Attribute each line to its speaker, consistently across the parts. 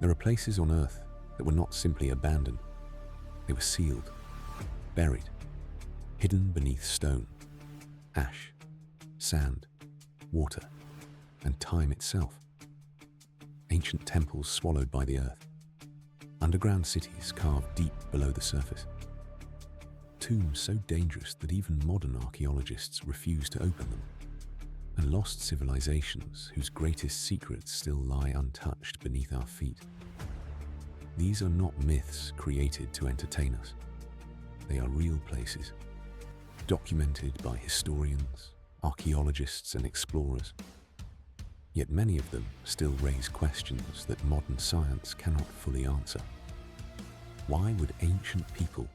Speaker 1: There are places on Earth that were not simply abandoned. They were sealed, buried, hidden beneath stone, ash, sand, water, and time itself. Ancient temples swallowed by the earth. Underground cities carved deep below the surface. Tombs so dangerous that even modern archaeologists refuse to open them. And lost civilizations whose greatest secrets still lie untouched beneath our feet. These are not myths created to entertain us. They are real places, documented by historians, archaeologists, and explorers. Yet many of them still raise questions that modern science cannot fully answer. Why would ancient people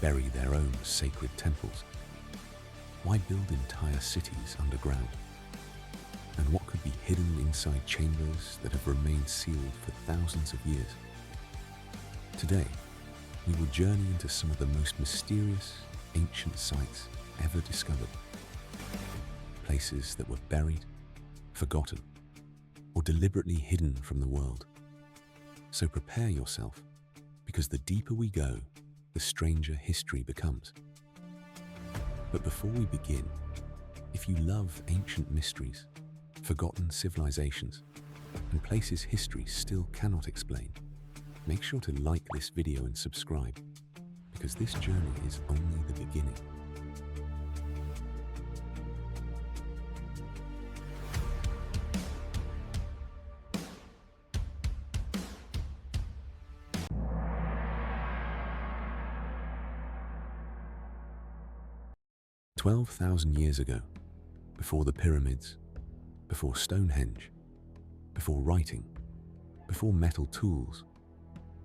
Speaker 1: bury their own sacred temples? Why build entire cities underground? And what could be hidden inside chambers that have remained sealed for thousands of years? Today, we will journey into some of the most mysterious ancient sites ever discovered. Places that were buried, forgotten, or deliberately hidden from the world. So prepare yourself, because the deeper we go, the stranger history becomes. But before we begin, if you love ancient mysteries, forgotten civilizations, and places history still cannot explain, make sure to like this video and subscribe, because this journey is only the beginning. "12,000 years ago, before the pyramids, before Stonehenge, before writing, before metal tools,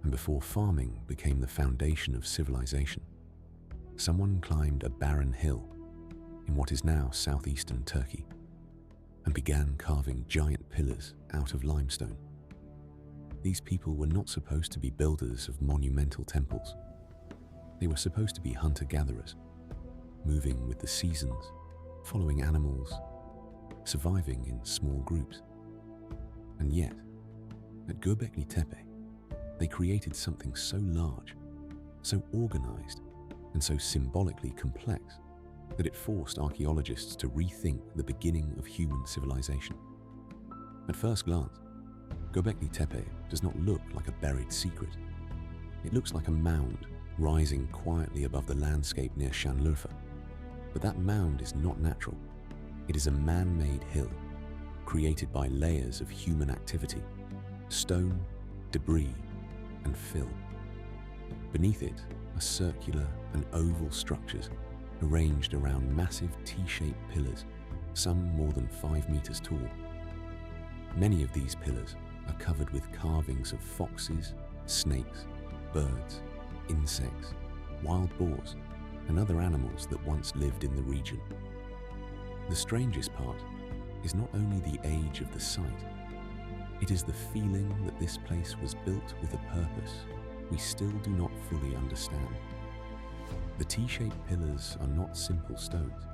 Speaker 1: and before farming became the foundation of civilization, someone climbed a barren hill in what is now southeastern Turkey and began carving giant pillars out of limestone. These people were not supposed to be builders of monumental temples. They were supposed to be hunter-gatherers, moving with the seasons, following animals, surviving in small groups. And yet, at Göbekli Tepe, they created something so large, so organized, and so symbolically complex that it forced archaeologists to rethink the beginning of human civilization. At first glance, Göbekli Tepe does not look like a buried secret. It looks like a mound rising quietly above the landscape near Şanlıurfa. But that mound is not natural. It is a man-made hill, created by layers of human activity, stone, debris, and fill. Beneath it are circular and oval structures arranged around massive T-shaped pillars, some more than 5 meters tall. Many of these pillars are covered with carvings of foxes, snakes, birds, insects, wild boars, and other animals that once lived in the region. The strangest part is not only the age of the site, it is the feeling that this place was built with a purpose we still do not fully understand. The T-shaped pillars are not simple stones.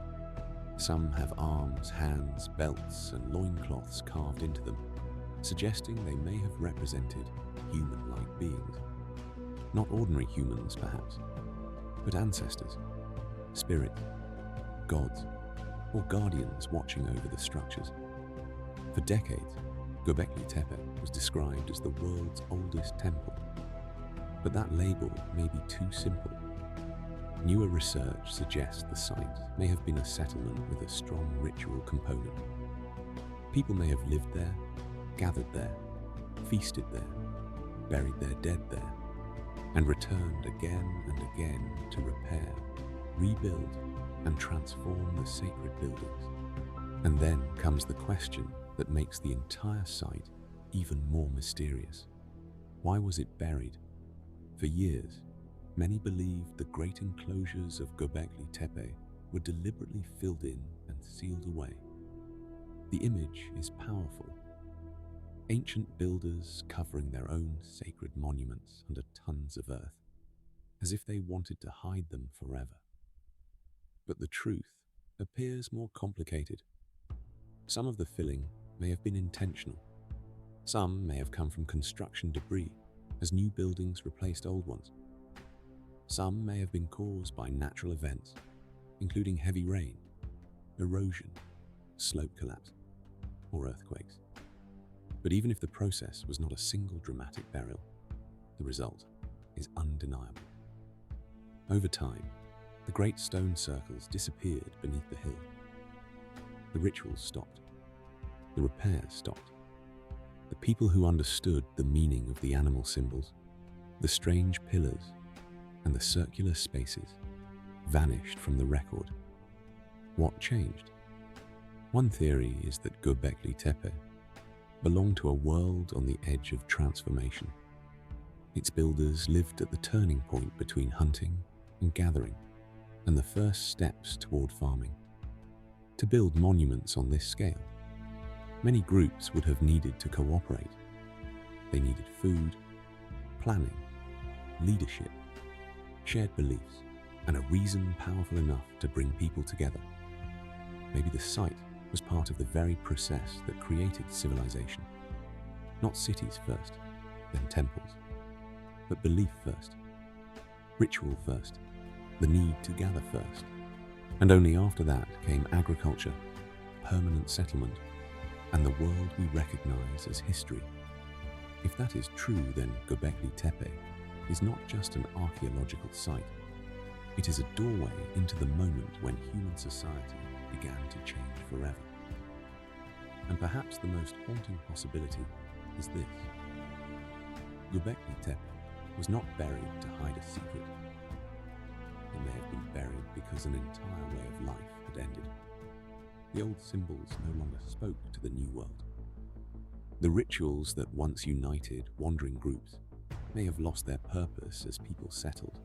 Speaker 1: Some have arms, hands, belts, and loincloths carved into them, suggesting they may have represented human-like beings. Not ordinary humans, perhaps, but ancestors, spirits, gods, or guardians watching over the structures. For decades, Göbekli Tepe was described as the world's oldest temple. But that label may be too simple. Newer research suggests the site may have been a settlement with a strong ritual component. People may have lived there, gathered there, feasted there, buried their dead there, and returned again and again to repair, rebuild, and transform the sacred buildings. And then comes the question that makes the entire site even more mysterious. Why was it buried? For years, many believed the great enclosures of Göbekli Tepe were deliberately filled in and sealed away. The image is powerful. Ancient builders covering their own sacred monuments under tons of earth, as if they wanted to hide them forever. But the truth appears more complicated. Some of the filling may have been intentional. Some may have come from construction debris as new buildings replaced old ones. Some may have been caused by natural events, including heavy rain, erosion, slope collapse, or earthquakes. But even if the process was not a single dramatic burial, the result is undeniable. Over time, the great stone circles disappeared beneath the hill. The rituals stopped. The repairs stopped. The people who understood the meaning of the animal symbols, the strange pillars, and the circular spaces vanished from the record. What changed? One theory is that Göbekli Tepe belonged to a world on the edge of transformation. Its builders lived at the turning point between hunting and gathering, and the first steps toward farming. To build monuments on this scale, many groups would have needed to cooperate. They needed food, planning, leadership, shared beliefs, and a reason powerful enough to bring people together. Maybe the site was part of the very process that created civilization. Not cities first, then temples, but belief first, ritual first, the need to gather first. And only after that came agriculture, permanent settlement, and the world we recognize as history. If that is true, then Göbekli Tepe is not just an archaeological site. It is a doorway into the moment when human society began to change forever. And perhaps the most haunting possibility is this. Göbekli Tepe was not buried to hide a secret. It may have been buried because an entire way of life had ended. The old symbols no longer spoke to the new world. The rituals that once united wandering groups may have lost their purpose as people settled,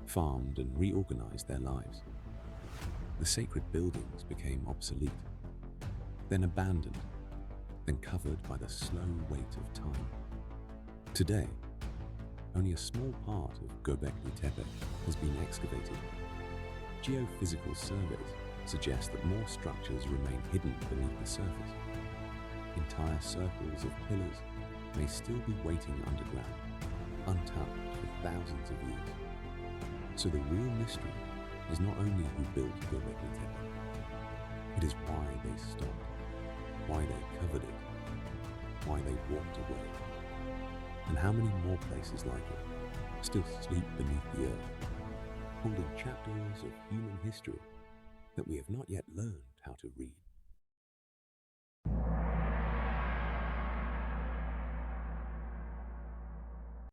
Speaker 1: farmed, and reorganized their lives. The sacred buildings became obsolete, then abandoned, then covered by the slow weight of time. Today, only a small part of Göbekli Tepe has been excavated. Geophysical surveys suggest that more structures remain hidden beneath the surface. Entire circles of pillars may still be waiting underground, untouched for thousands of years. So the real mystery is not only who built Göbekli Tepe, it is why they stopped, why they covered it, why they walked away, and how many more places like it still sleep beneath the earth, holding chapters of human history that we have not yet learned how to read.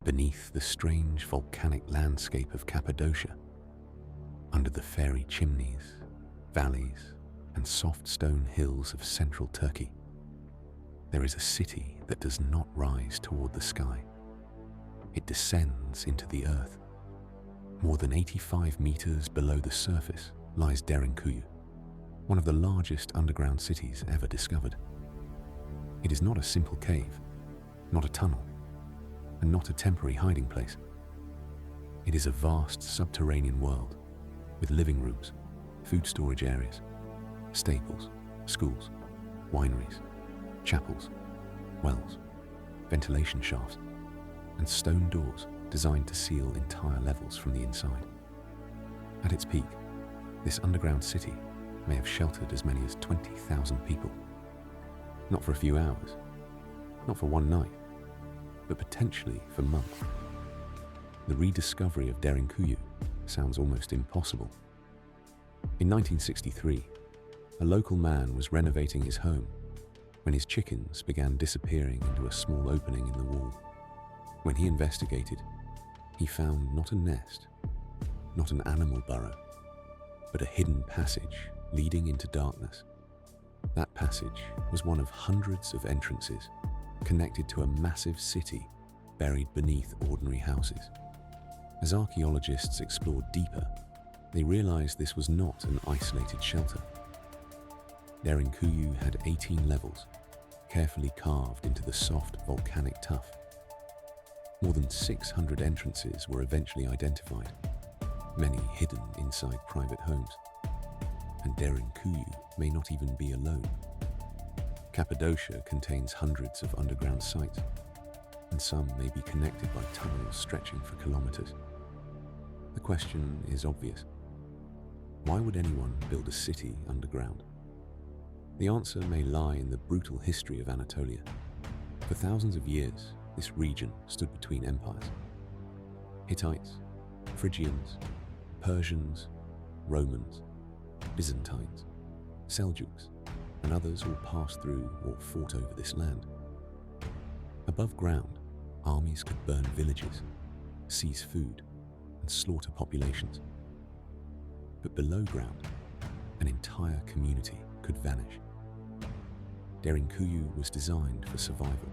Speaker 1: Beneath the strange volcanic landscape of Cappadocia, under the fairy chimneys, valleys, and soft stone hills of central Turkey, there is a city that does not rise toward the sky. It descends into the earth. More than 85 meters below the surface lies Derinkuyu, one of the largest underground cities ever discovered. It is not a simple cave, not a tunnel, and not a temporary hiding place. It is a vast subterranean world with living rooms, food storage areas, stables, schools, wineries, chapels, wells, ventilation shafts, and stone doors designed to seal entire levels from the inside. At its peak, this underground city may have sheltered as many as 20,000 people. Not for a few hours, not for one night, but potentially for months. The rediscovery of Derinkuyu sounds almost impossible. In 1963, a local man was renovating his home when his chickens began disappearing into a small opening in the wall. When he investigated, he found not a nest, not an animal burrow, but a hidden passage leading into darkness. That passage was one of hundreds of entrances connected to a massive city buried beneath ordinary houses. As archaeologists explored deeper, they realized this was not an isolated shelter. Derinkuyu had 18 levels, carefully carved into the soft volcanic tuff. More than 600 entrances were eventually identified, many hidden inside private homes. And Derinkuyu may not even be alone. Cappadocia contains hundreds of underground sites, and some may be connected by tunnels stretching for kilometers. The question is obvious. Why would anyone build a city underground? The answer may lie in the brutal history of Anatolia. For thousands of years, this region stood between empires. Hittites, Phrygians, Persians, Romans, Byzantines, Seljuks, and others all passed through or fought over this land. Above ground, armies could burn villages, seize food, and slaughter populations. But below ground, an entire community could vanish. Derinkuyu was designed for survival.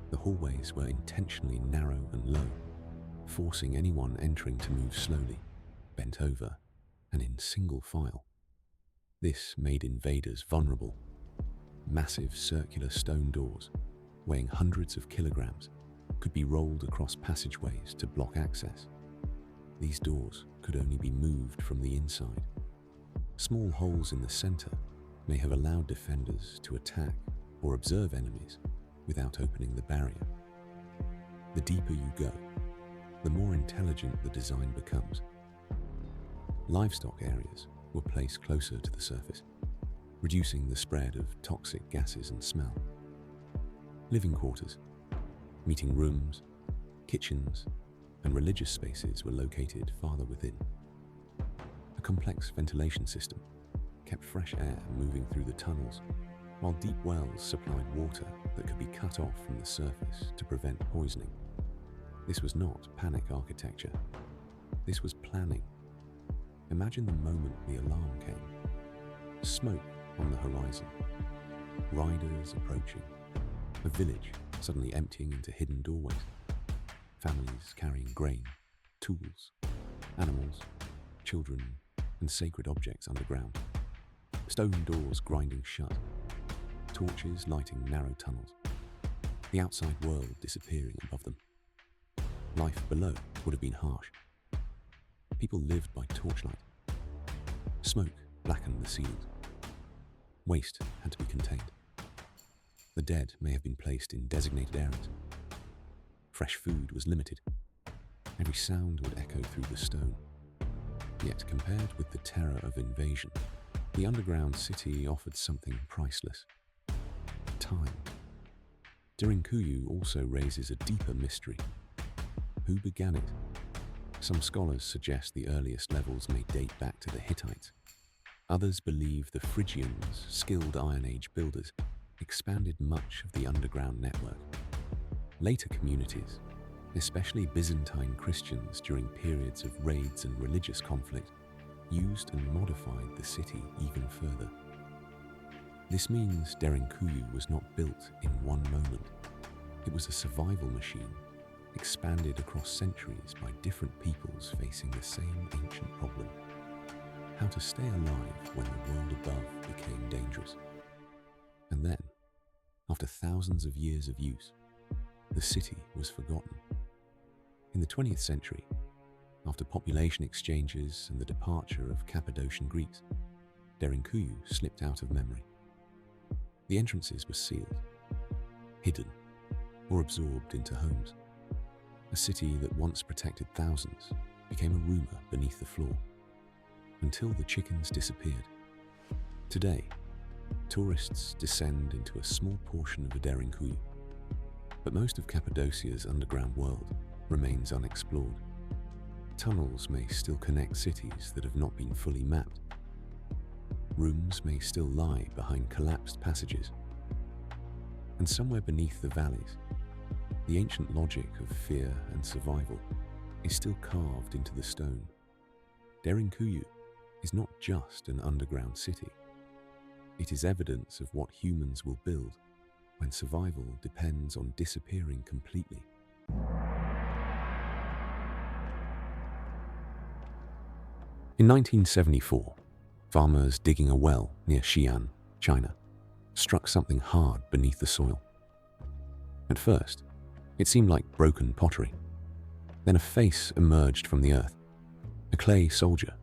Speaker 1: The hallways were intentionally narrow and low, forcing anyone entering to move slowly, bent over, and in single file. This made invaders vulnerable. Massive circular stone doors, weighing hundreds of kilograms, could be rolled across passageways to block access. These doors could only be moved from the inside. Small holes in the center may have allowed defenders to attack or observe enemies without opening the barrier. The deeper you go, the more intelligent the design becomes. Livestock areas were placed closer to the surface, reducing the spread of toxic gases and smell. Living quarters, meeting rooms, kitchens, and religious spaces were located farther within. A complex ventilation system kept fresh air moving through the tunnels, while deep wells supplied water that could be cut off from the surface to prevent poisoning. This was not panic architecture. This was planning. Imagine the moment the alarm came. Smoke on the horizon. Riders approaching. A village suddenly emptying into hidden doorways. Families carrying grain, tools, animals, children, and sacred objects underground. Stone doors grinding shut. Torches lighting narrow tunnels. The outside world disappearing above them. Life below would have been harsh. People lived by torchlight. Smoke blackened the ceilings. Waste had to be contained. The dead may have been placed in designated areas. Fresh food was limited. Every sound would echo through the stone. Yet compared with the terror of invasion, the underground city offered something priceless. Time. Derinkuyu also raises a deeper mystery. Who began it? Some scholars suggest the earliest levels may date back to the Hittites. Others believe the Phrygians, skilled Iron Age builders, expanded much of the underground network. Later communities, especially Byzantine Christians during periods of raids and religious conflict, used and modified the city even further. This means Derinkuyu was not built in one moment. It was a survival machine, expanded across centuries by different peoples facing the same ancient problem: how to stay alive when the world above became dangerous. And then, after thousands of years of use, the city was forgotten. In the 20th century, after population exchanges and the departure of Cappadocian Greeks, Derinkuyu slipped out of memory. The entrances were sealed, hidden, or absorbed into homes. A city that once protected thousands became a rumor beneath the floor, until the chickens disappeared. Today, tourists descend into a small portion of Derinkuyu, but most of Cappadocia's underground world remains unexplored. Tunnels may still connect cities that have not been fully mapped. Rooms may still lie behind collapsed passages. And somewhere beneath the valleys, the ancient logic of fear and survival is still carved into the stone. Derinkuyu is not just an underground city. It is evidence of what humans will build when survival depends on disappearing completely. In 1974, farmers digging a well near Xi'an, China, struck something hard beneath the soil. At first, it seemed like broken pottery. Then a face emerged from the earth, a clay soldier,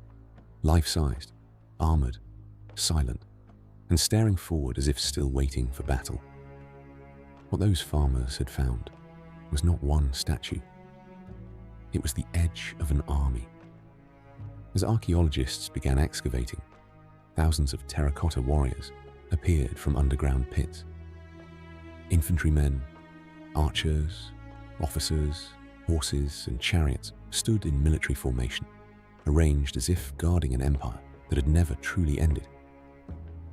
Speaker 1: life-sized, armored, silent. and staring forward as if still waiting for battle. What those farmers had found was not one statue. It was the edge of an army. As archaeologists began excavating, thousands of terracotta warriors appeared from underground pits. Infantrymen, archers, officers, horses, and chariots stood in military formation, arranged as if guarding an empire that had never truly ended.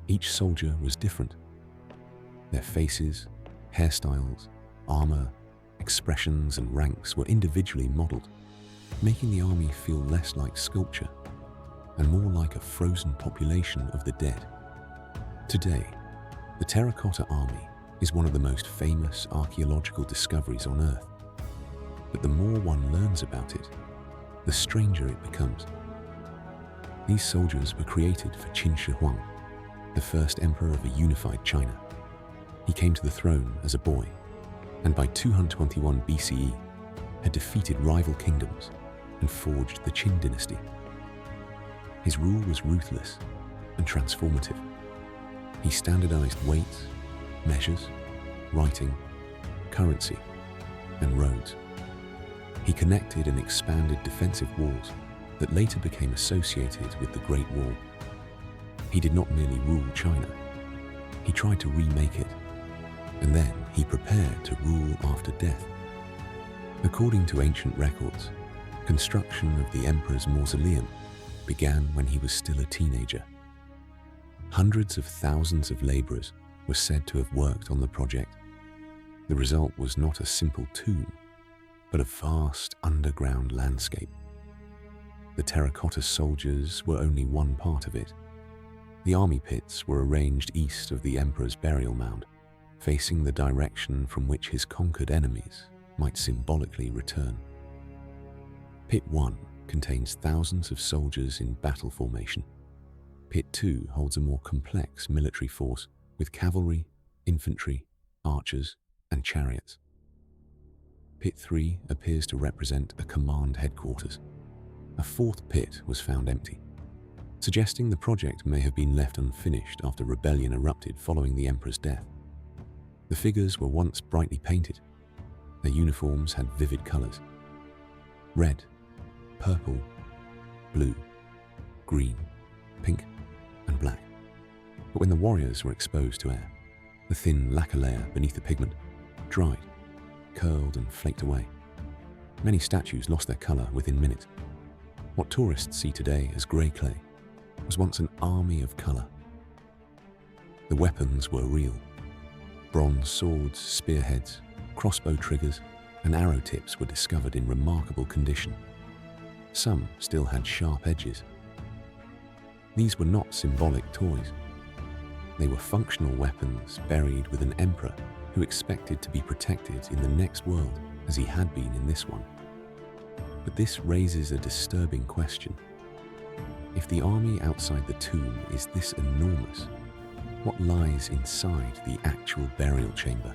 Speaker 1: Each soldier was different. Their faces, hairstyles, armor, expressions, and ranks were individually modeled, making the army feel less like sculpture and more like a frozen population of the dead. Today, the Terracotta Army is one of the most famous archaeological discoveries on Earth. But the more one learns about it, the stranger it becomes. These soldiers were created for Qin Shi Huang, the first emperor of a unified China. He came to the throne as a boy, and by 221 BCE had defeated rival kingdoms and forged the Qin dynasty. His rule was ruthless and transformative. He standardized weights, measures, writing, currency, and roads. He connected and expanded defensive walls that later became associated with the Great Wall. He did not merely rule China. He tried to remake it, and then he prepared to rule after death. According to ancient records, construction of the emperor's mausoleum began when he was still a teenager. Hundreds of thousands of laborers were said to have worked on the project. The result was not a simple tomb, but a vast underground landscape. The terracotta soldiers were only one part of it. The army pits were arranged east of the emperor's burial mound, facing the direction from which his conquered enemies might symbolically return. Pit 1 contains thousands of soldiers in battle formation. Pit 2 holds a more complex military force with cavalry, infantry, archers, and chariots. Pit 3 appears to represent a command headquarters. A fourth pit was found empty, suggesting the project may have been left unfinished after rebellion erupted following the emperor's death. The figures were once brightly painted. Their uniforms had vivid colors: red, purple, blue, green, pink, and black. But when the warriors were exposed to air, the thin lacquer layer beneath the pigment dried, curled, and flaked away. Many statues lost their color within minutes. What tourists see today as grey clay was once an army of color. The weapons were real. Bronze swords, spearheads, crossbow triggers, and arrow tips were discovered in remarkable condition. Some still had sharp edges. These were not symbolic toys. They were functional weapons buried with an emperor who expected to be protected in the next world as he had been in this one. But this raises a disturbing question. If the army outside the tomb is this enormous, what lies inside the actual burial chamber?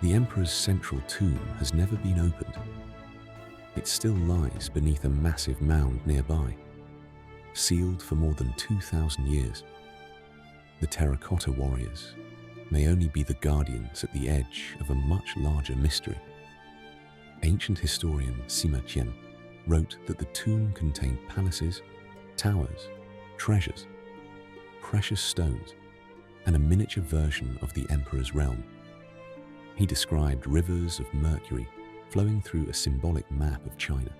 Speaker 1: The emperor's central tomb has never been opened. It still lies beneath a massive mound nearby, sealed for more than 2,000 years. The terracotta warriors may only be the guardians at the edge of a much larger mystery. Ancient historian Sima Qian wrote that the tomb contained palaces, towers, treasures, precious stones, and a miniature version of the emperor's realm. He described rivers of mercury flowing through a symbolic map of China,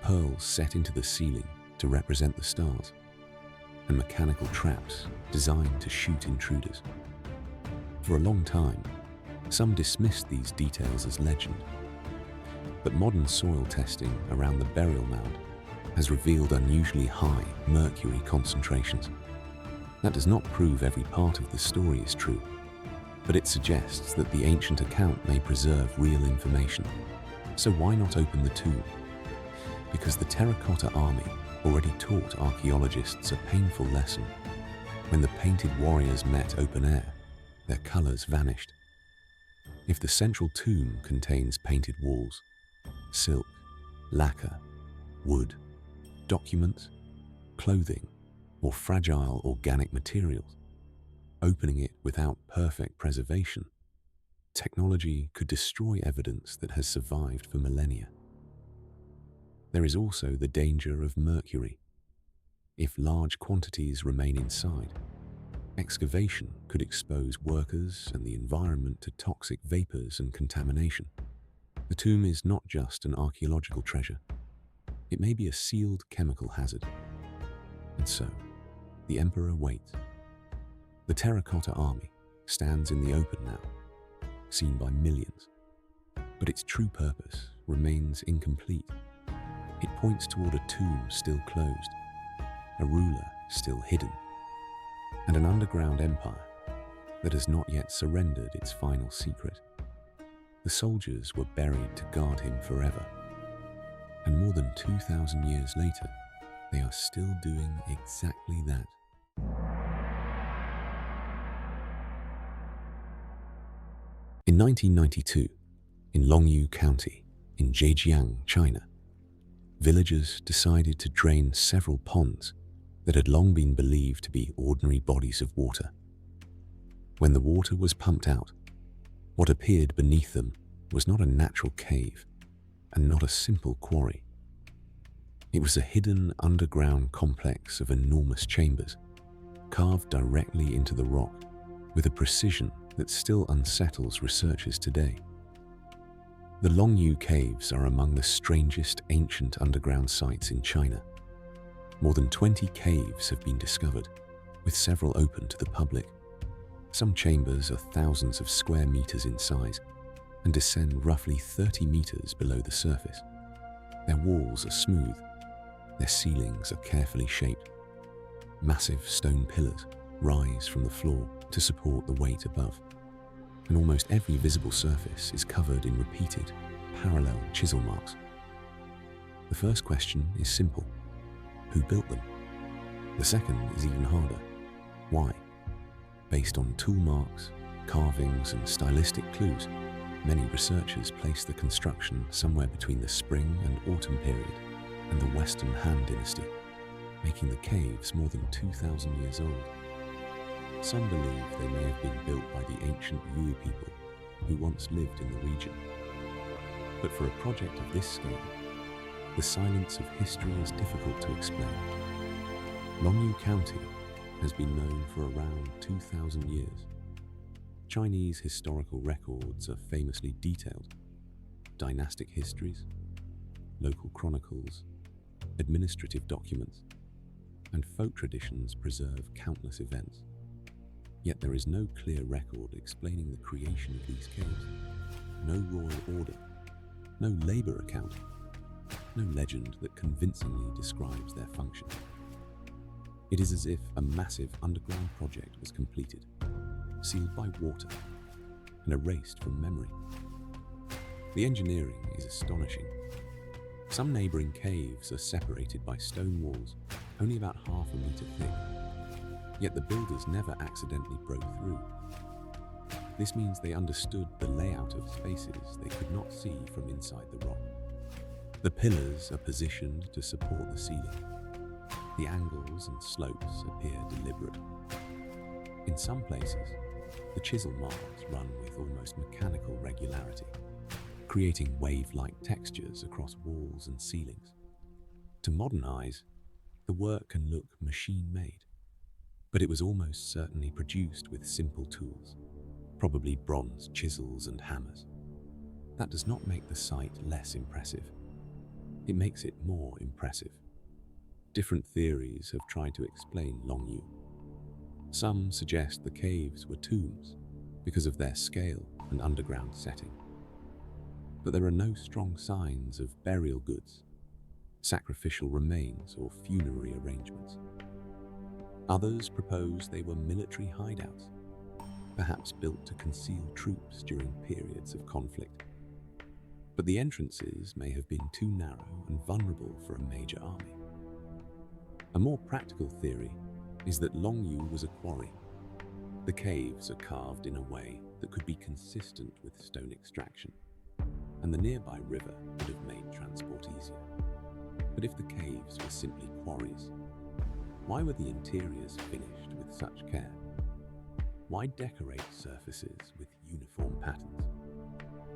Speaker 1: pearls set into the ceiling to represent the stars, and mechanical traps designed to shoot intruders. For a long time, some dismissed these details as legend, but modern soil testing around the burial mound has revealed unusually high mercury concentrations. That does not prove every part of the story is true, but it suggests that the ancient account may preserve real information. So why not open the tomb? Because the Terracotta Army already taught archaeologists a painful lesson. When the painted warriors met open air, their colors vanished. If the central tomb contains painted walls, silk, lacquer, wood, documents, clothing, or fragile organic materials. Opening it without perfect preservation, technology could destroy evidence that has survived for millennia. There is also the danger of mercury. If large quantities remain inside, excavation could expose workers and the environment to toxic vapors and contamination. The tomb is not just an archaeological treasure. It may be a sealed chemical hazard. And so, the emperor waits. The Terracotta Army stands in the open now, seen by millions. But its true purpose remains incomplete. It points toward a tomb still closed, a ruler still hidden, and an underground empire that has not yet surrendered its final secret. The soldiers were buried to guard him forever, and more than 2,000 years later, they are still doing exactly that. In 1992, in Longyou County, in Zhejiang, China, villagers decided to drain several ponds that had long been believed to be ordinary bodies of water. When the water was pumped out, what appeared beneath them was not a natural cave and not a simple quarry. It was a hidden underground complex of enormous chambers, carved directly into the rock with a precision that still unsettles researchers today. The Longyou Caves are among the strangest ancient underground sites in China. More than 20 caves have been discovered, with several open to the public. Some chambers are thousands of square meters in size and descend roughly 30 meters below the surface. Their walls are smooth, their ceilings are carefully shaped. Massive stone pillars rise from the floor to support the weight above, and almost every visible surface is covered in repeated, parallel chisel marks. The first question is simple: who built them? The second is even harder: why? Based on tool marks, carvings, and stylistic clues, many researchers place the construction somewhere between the Spring and Autumn period and the Western Han Dynasty, making the caves more than 2,000 years old. Some believe they may have been built by the ancient Yu people who once lived in the region. But for a project of this scale, the silence of history is difficult to explain. Longyou County has been known for around 2,000 years. Chinese historical records are famously detailed. Dynastic histories, local chronicles, administrative documents, and folk traditions preserve countless events. Yet there is no clear record explaining the creation of these caves. No royal order, no labor account, no legend that convincingly describes their function. It is as if a massive underground project was completed, sealed by water, and erased from memory. The engineering is astonishing. Some neighboring caves are separated by stone walls only about half a meter thick, yet the builders never accidentally broke through. This means they understood the layout of spaces they could not see from inside the rock. The pillars are positioned to support the ceiling. The angles and slopes appear deliberate. In some places, the chisel marks run with almost mechanical regularity, creating wave-like textures across walls and ceilings. To modern eyes, the work can look machine-made, but it was almost certainly produced with simple tools, probably bronze chisels and hammers. That does not make the site less impressive. It makes it more impressive. Different theories have tried to explain Longyou. Some suggest the caves were tombs because of their scale and underground setting. But there are no strong signs of burial goods, sacrificial remains, or funerary arrangements. Others propose they were military hideouts, perhaps built to conceal troops during periods of conflict. But the entrances may have been too narrow and vulnerable for a major army. A more practical theory is that Longyou was a quarry. The caves are carved in a way that could be consistent with stone extraction, and the nearby river would have made transport easier. But if the caves were simply quarries, Why were the interiors finished with such care? Why decorate surfaces with uniform patterns?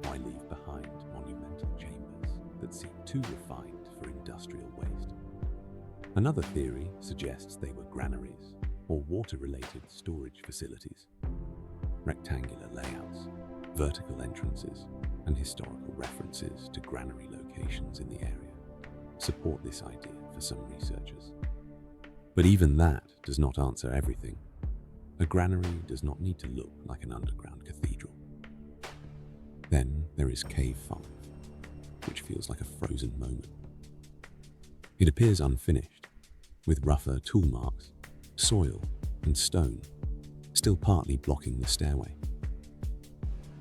Speaker 1: Why leave behind monumental chambers that seem too refined for industrial waste? Another theory suggests they were granaries or water-related storage facilities. Rectangular layouts, vertical entrances, and historical references to granary locations in the area support this idea for some researchers. But even that does not answer everything. A granary does not need to look like an underground cathedral. Then there is Cave 5, which feels like a frozen moment. It appears unfinished, with rougher tool marks, soil, and stone still partly blocking the stairway.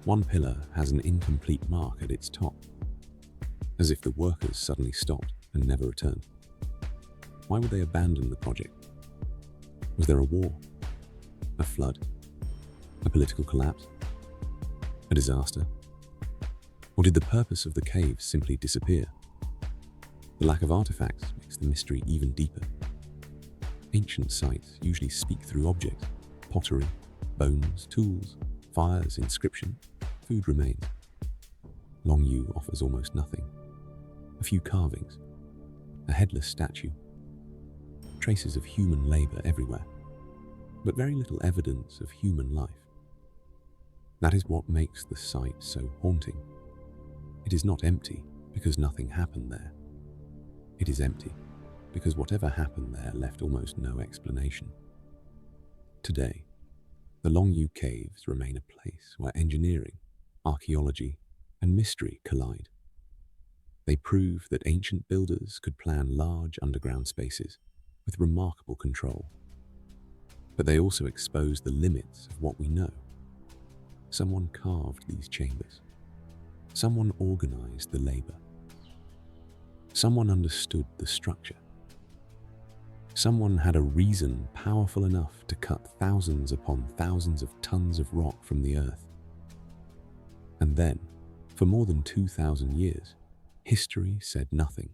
Speaker 1: One pillar has an incomplete mark at its top, as if the workers suddenly stopped and never returned. Why would they abandon the project? Was there a war? A flood? A political collapse? A disaster? Or did the purpose of the caves simply disappear? The lack of artifacts makes the mystery even deeper. Ancient sites usually speak through objects: pottery, bones, tools, fires, inscription, food remains. Longyou offers almost nothing. A few carvings, a headless statue, traces of human labor everywhere, but very little evidence of human life. That is what makes the site so haunting. It is not empty because nothing happened there. It is empty because whatever happened there left almost no explanation. Today, the Longyou Caves remain a place where engineering, archaeology, and mystery collide. They prove that ancient builders could plan large underground spaces with remarkable control. But they also expose the limits of what we know. Someone carved these chambers. Someone organized the labor. Someone understood the structure. Someone had a reason powerful enough to cut thousands upon thousands of tons of rock from the earth. And then, for more than 2,000 years, history said nothing.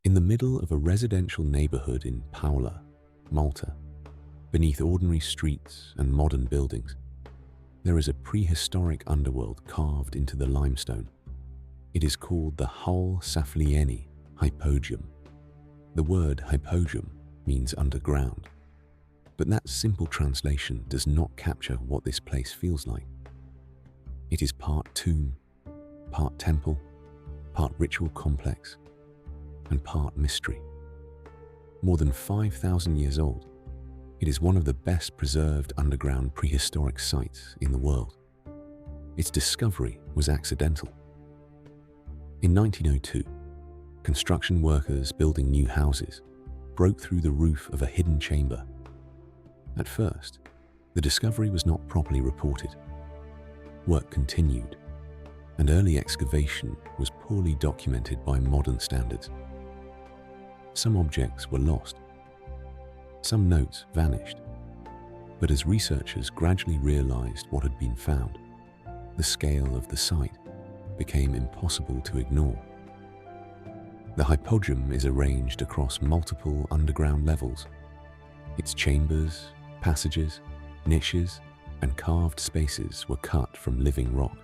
Speaker 1: In the middle of a residential neighborhood in Paola, Malta, beneath ordinary streets and modern buildings, there is a prehistoric underworld carved into the limestone. It is called the Ħal Saflieni Hypogeum. The word hypogeum means underground, but that simple translation does not capture what this place feels like. It is part tomb, part temple, part ritual complex, and part mystery. More than 5,000 years old, it is one of the best preserved underground prehistoric sites in the world. Its discovery was accidental. In 1902, construction workers building new houses broke through the roof of a hidden chamber. At first, the discovery was not properly reported. Work continued, and early excavation was poorly documented by modern standards. Some objects were lost. Some notes vanished. But as researchers gradually realized what had been found, the scale of the site became impossible to ignore. The hypogeum is arranged across multiple underground levels. Its chambers, passages, niches, and carved spaces were cut from living rock.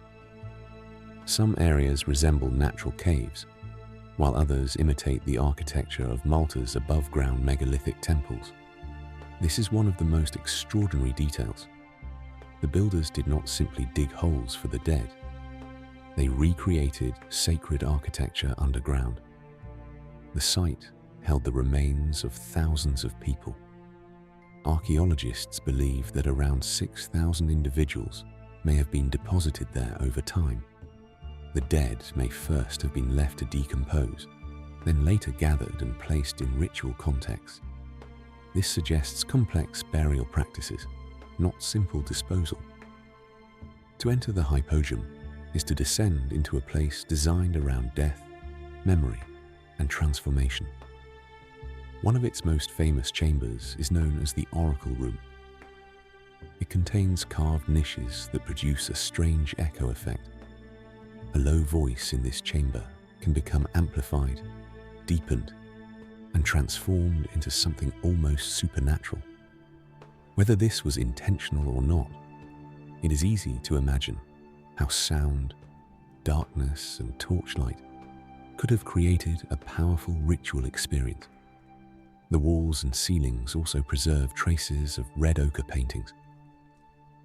Speaker 1: Some areas resemble natural caves, while others imitate the architecture of Malta's above-ground megalithic temples. This is one of the most extraordinary details. The builders did not simply dig holes for the dead. They recreated sacred architecture underground. The site held the remains of thousands of people. Archaeologists believe that around 6,000 individuals may have been deposited there over time. The dead may first have been left to decompose, then later gathered and placed in ritual contexts. This suggests complex burial practices, not simple disposal. To enter the hypogeum is to descend into a place designed around death, memory, and transformation. One of its most famous chambers is known as the Oracle Room. It contains carved niches that produce a strange echo effect. A low voice in this chamber can become amplified, deepened, and transformed into something almost supernatural. Whether this was intentional or not, it is easy to imagine how sound, darkness, and torchlight could have created a powerful ritual experience. The walls and ceilings also preserve traces of red ochre paintings.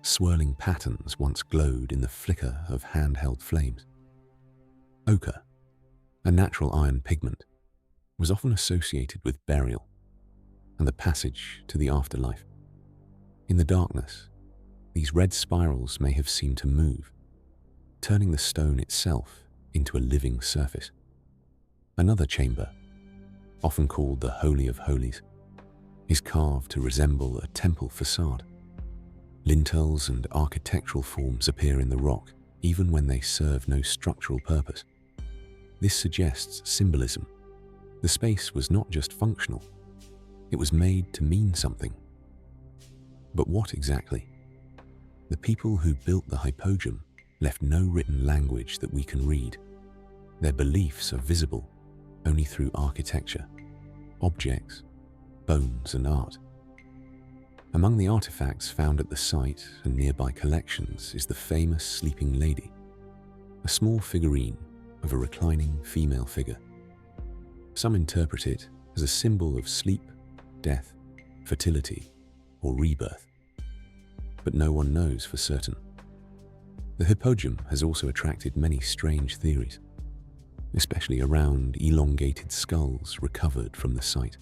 Speaker 1: Swirling patterns once glowed in the flicker of handheld flames. Ochre, a natural iron pigment, was often associated with burial and the passage to the afterlife. In the darkness, these red spirals may have seemed to move, turning the stone itself into a living surface. Another chamber, often called the Holy of Holies, is carved to resemble a temple facade. Lintels and architectural forms appear in the rock, even when they serve no structural purpose. This suggests symbolism. The space was not just functional, it was made to mean something. But what exactly? The people who built the Hypogeum left no written language that we can read. Their beliefs are visible only through architecture, objects, bones, and art. Among the artifacts found at the site and nearby collections is the famous Sleeping Lady, a small figurine of a reclining female figure. Some interpret it as a symbol of sleep, death, fertility, or rebirth, but no one knows for certain. The Hypogeum has also attracted many strange theories, especially around elongated skulls recovered from the site.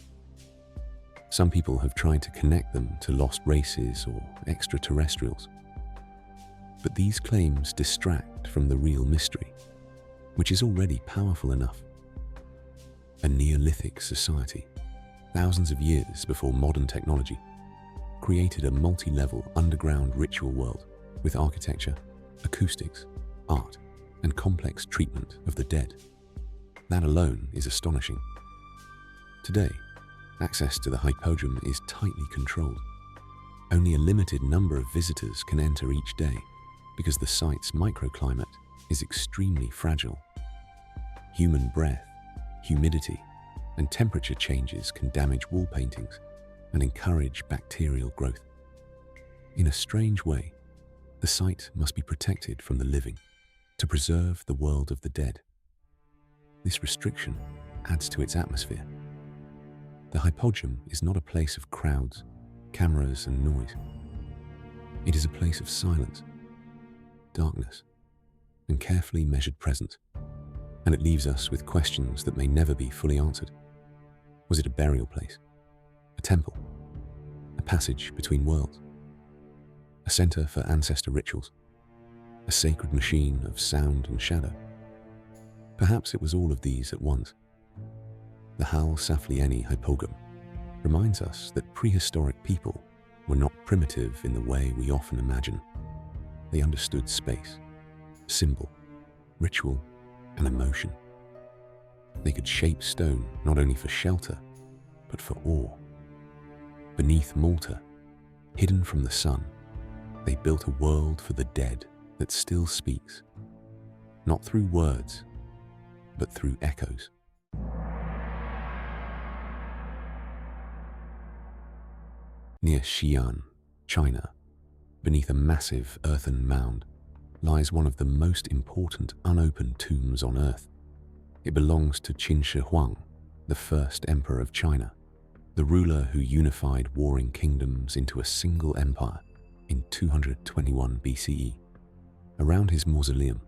Speaker 1: Some people have tried to connect them to lost races or extraterrestrials, but these claims distract from the real mystery, which is already powerful enough. A Neolithic society, thousands of years before modern technology, created a multi-level underground ritual world with architecture, acoustics, art, and complex treatment of the dead. That alone is astonishing. Today, access to the Hypogeum is tightly controlled. Only a limited number of visitors can enter each day because the site's microclimate is extremely fragile. Human breath, humidity, and temperature changes can damage wall paintings and encourage bacterial growth. In a strange way, the site must be protected from the living to preserve the world of the dead. This restriction adds to its atmosphere. The Hypogeum is not a place of crowds, cameras, and noise. It is a place of silence, darkness, and carefully measured presence. And it leaves us with questions that may never be fully answered. Was it a burial place? A temple? A passage between worlds? A center for ancestor rituals? A sacred machine of sound and shadow? Perhaps it was all of these at once. The Ħal Saflieni Hypogeum reminds us that prehistoric people were not primitive in the way we often imagine. They understood space, symbol, ritual, and emotion. They could shape stone not only for shelter, but for awe. Beneath Malta, hidden from the sun, they built a world for the dead that still speaks, not through words, but through echoes. Near Xi'an, China, beneath a massive earthen mound, lies one of the most important unopened tombs on Earth. It belongs to Qin Shi Huang, the first emperor of China, the ruler who unified warring kingdoms into a single empire in 221 BCE. Around his mausoleum,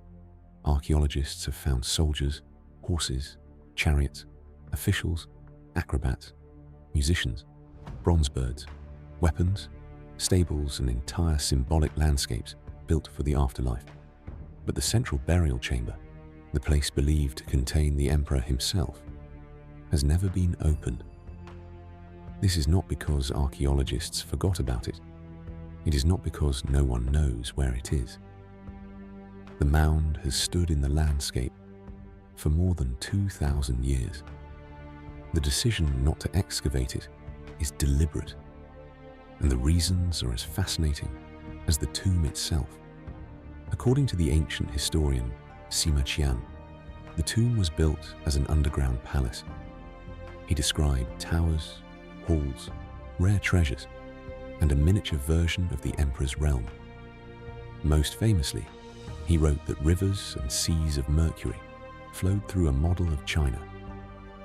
Speaker 1: archaeologists have found soldiers, horses, chariots, officials, acrobats, musicians, bronze birds, weapons, stables, and entire symbolic landscapes built for the afterlife. But the central burial chamber, the place believed to contain the emperor himself, has never been opened. This is not because archaeologists forgot about it. It is not because no one knows where it is. The mound has stood in the landscape for more than 2,000 years. The decision not to excavate it is deliberate, and the reasons are as fascinating as the tomb itself. According to the ancient historian Sima Qian, The tomb was built as an underground palace. He described towers, halls, rare treasures, and a miniature version of the emperor's realm. Most famously, he wrote that rivers and seas of mercury flowed through a model of China,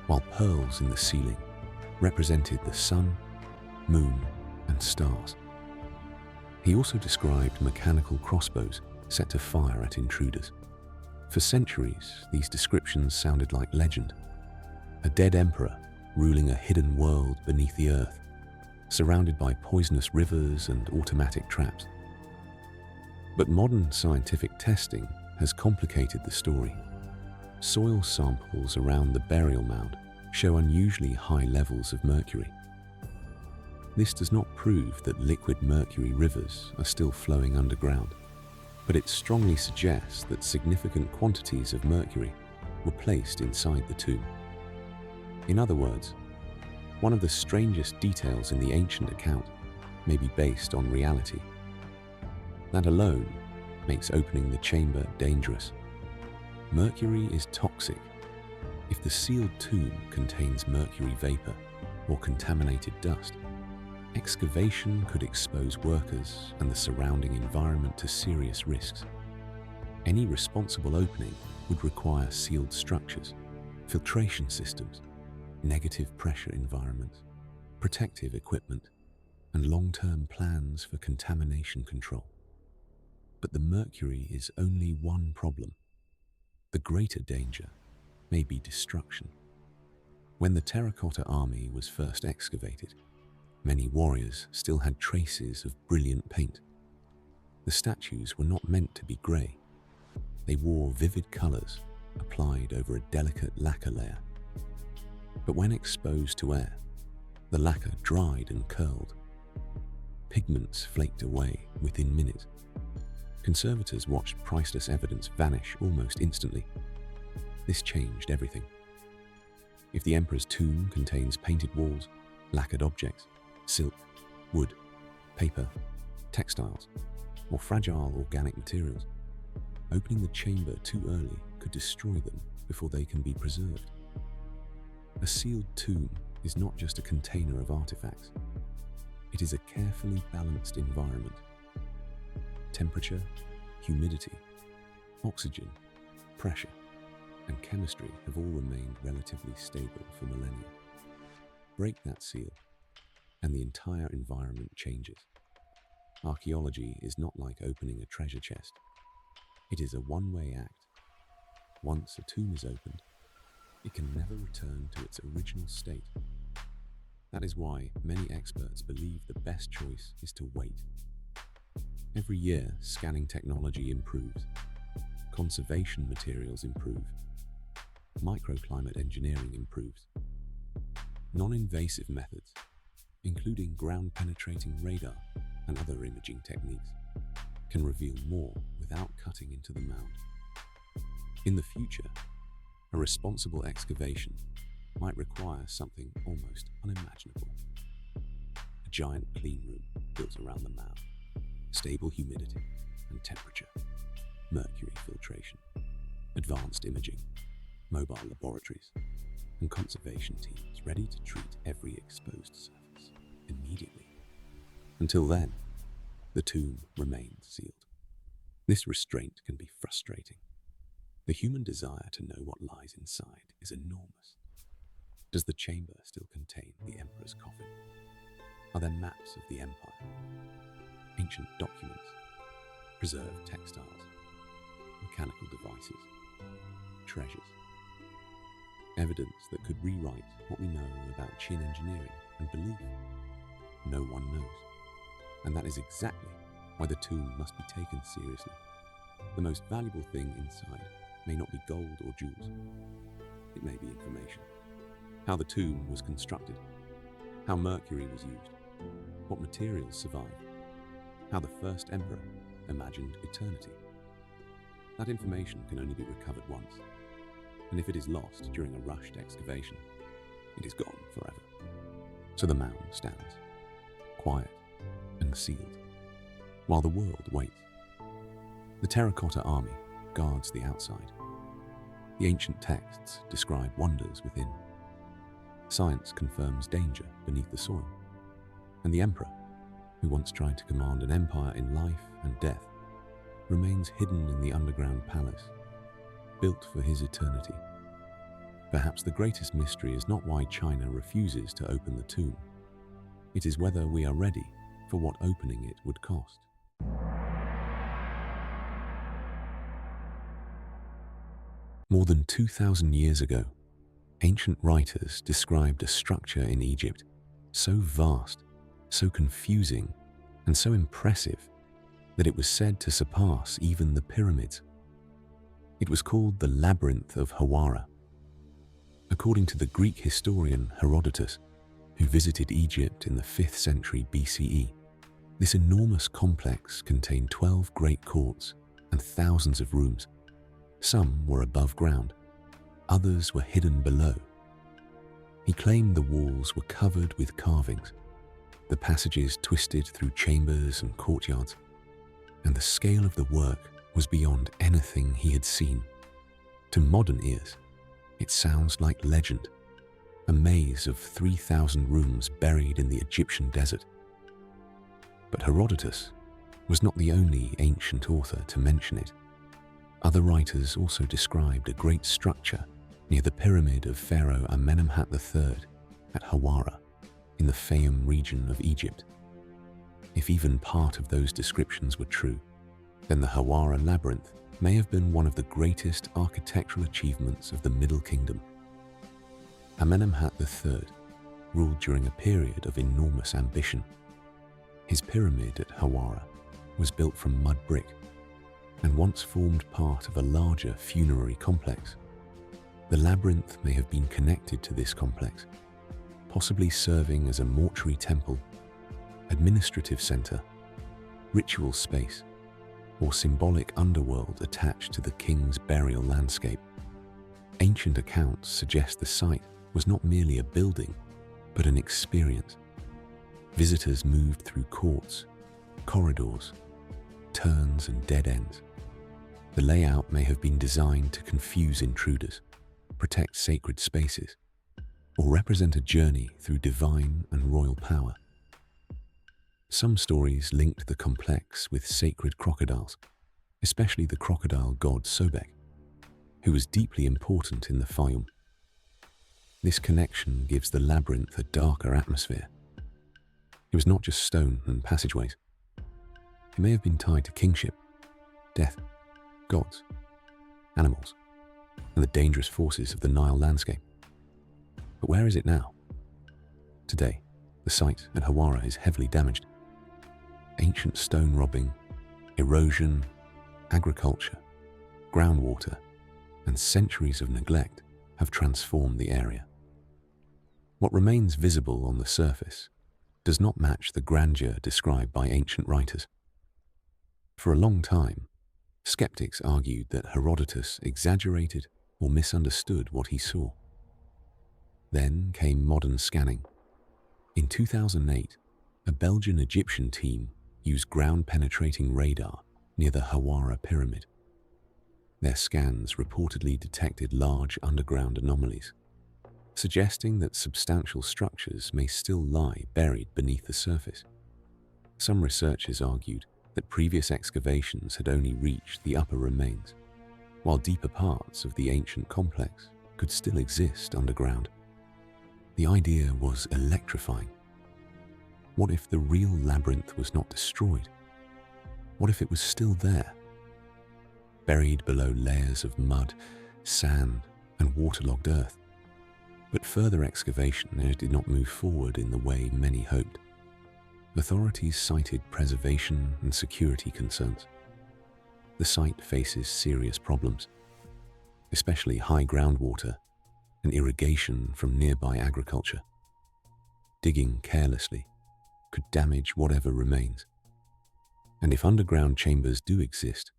Speaker 1: while pearls in the ceiling represented the sun, moon, and stars. He also described mechanical crossbows set to fire at intruders. For centuries, these descriptions sounded like legend. A dead emperor ruling a hidden world beneath the earth, surrounded by poisonous rivers and automatic traps. But modern scientific testing has complicated the story. Soil samples around the burial mound show unusually high levels of mercury. This does not prove that liquid mercury rivers are still flowing underground, but it strongly suggests that significant quantities of mercury were placed inside the tomb. In other words, one of the strangest details in the ancient account may be based on reality. That alone makes opening the chamber dangerous. Mercury is toxic. If the sealed tomb contains mercury vapor or contaminated dust, excavation could expose workers and the surrounding environment to serious risks. Any responsible opening would require sealed structures, filtration systems, negative pressure environments, protective equipment, and long-term plans for contamination control. But the mercury is only one problem. The greater danger may be destruction. When the Terracotta Army was first excavated, many warriors still had traces of brilliant paint. The statues were not meant to be grey. They wore vivid colours applied over a delicate lacquer layer. But when exposed to air, the lacquer dried and curled. Pigments flaked away within minutes. Conservators watched priceless evidence vanish almost instantly. This changed everything. If the emperor's tomb contains painted walls, lacquered objects, silk, wood, paper, textiles, or fragile organic materials, opening the chamber too early could destroy them before they can be preserved. A sealed tomb is not just a container of artifacts. It is a carefully balanced environment. Temperature, humidity, oxygen, pressure, and chemistry have all remained relatively stable for millennia. Break that seal, and the entire environment changes. Archaeology is not like opening a treasure chest. It is a one-way act. Once a tomb is opened, it can never return to its original state. That is why many experts believe the best choice is to wait. Every year, scanning technology improves, conservation materials improve, microclimate engineering improves. Non-invasive methods, including ground-penetrating radar and other imaging techniques, can reveal more without cutting into the mound. In the future, a responsible excavation might require something almost unimaginable. A giant clean room built around the mound, stable humidity and temperature, mercury filtration, advanced imaging, mobile laboratories, and conservation teams ready to treat every exposed surface immediately. Until then, the tomb remains sealed. This restraint can be frustrating. The human desire to know what lies inside is enormous. Does the chamber still contain the emperor's coffin? Are there maps of the empire, ancient documents, preserved textiles, mechanical devices, treasures? Evidence that could rewrite what we know about Qin engineering and belief? No one knows. And that is exactly why the tomb must be taken seriously. The most valuable thing inside may not be gold or jewels. It may be information. How the tomb was constructed, how mercury was used, what materials survived, how the first emperor imagined eternity. That information can only be recovered once, and if it is lost during a rushed excavation, it is gone forever. So the mound stands, quiet and sealed, while the world waits. The Terracotta Army guards the outside. The ancient texts describe wonders within. Science confirms danger beneath the soil. And the emperor, who once tried to command an empire in life and death, remains hidden in the underground palace, built for his eternity. Perhaps the greatest mystery is not why China refuses to open the tomb. It is whether we are ready for what opening it would cost. More than 2,000 years ago, ancient writers described a structure in Egypt so vast, so confusing, and so impressive that it was said to surpass even the pyramids. It was called the Labyrinth of Hawara. According to the Greek historian Herodotus, who visited Egypt in the 5th century BCE, this enormous complex contained 12 great courts and thousands of rooms. Some were above ground, others were hidden below. He claimed the walls were covered with carvings, the passages twisted through chambers and courtyards, and the scale of the work was beyond anything he had seen. To modern ears, it sounds like legend, a maze of 3,000 rooms buried in the Egyptian desert. But Herodotus was not the only ancient author to mention it. Other writers also described a great structure near the pyramid of Pharaoh Amenemhat III at Hawara, in the Fayum region of Egypt. If even part of those descriptions were true, then the Hawara Labyrinth may have been one of the greatest architectural achievements of the Middle Kingdom. Amenemhat III ruled during a period of enormous ambition. His pyramid at Hawara was built from mud brick and once formed part of a larger funerary complex. The labyrinth may have been connected to this complex, possibly serving as a mortuary temple, administrative center, ritual space, or symbolic underworld attached to the king's burial landscape. Ancient accounts suggest the site was not merely a building, but an experience. Visitors moved through courts, corridors, turns, and dead ends. The layout may have been designed to confuse intruders, protect sacred spaces, or represent a journey through divine and royal power. Some stories linked the complex with sacred crocodiles, especially the crocodile god Sobek, who was deeply important in the Fayum. This connection gives the labyrinth a darker atmosphere. It was not just stone and passageways. It may have been tied to kingship, death, gods, animals, and the dangerous forces of the Nile landscape. But where is it now? Today, the site at Hawara is heavily damaged. Ancient stone robbing, erosion, agriculture, groundwater, and centuries of neglect have transformed the area. What remains visible on the surface does not match the grandeur described by ancient writers. For a long time, skeptics argued that Herodotus exaggerated or misunderstood what he saw. Then came modern scanning. In 2008, a Belgian-Egyptian team used ground-penetrating radar near the Hawara pyramid. Their scans reportedly detected large underground anomalies, suggesting that substantial structures may still lie buried beneath the surface. Some researchers argued that previous excavations had only reached the upper remains, while deeper parts of the ancient complex could still exist underground. The idea was electrifying. What if the real labyrinth was not destroyed? What if it was still there, buried below layers of mud, sand, and waterlogged earth? But further excavation did not move forward in the way many hoped. Authorities cited preservation and security concerns. The site faces serious problems, especially high groundwater and irrigation from nearby agriculture. Digging carelessly could damage whatever remains. And if underground chambers do exist,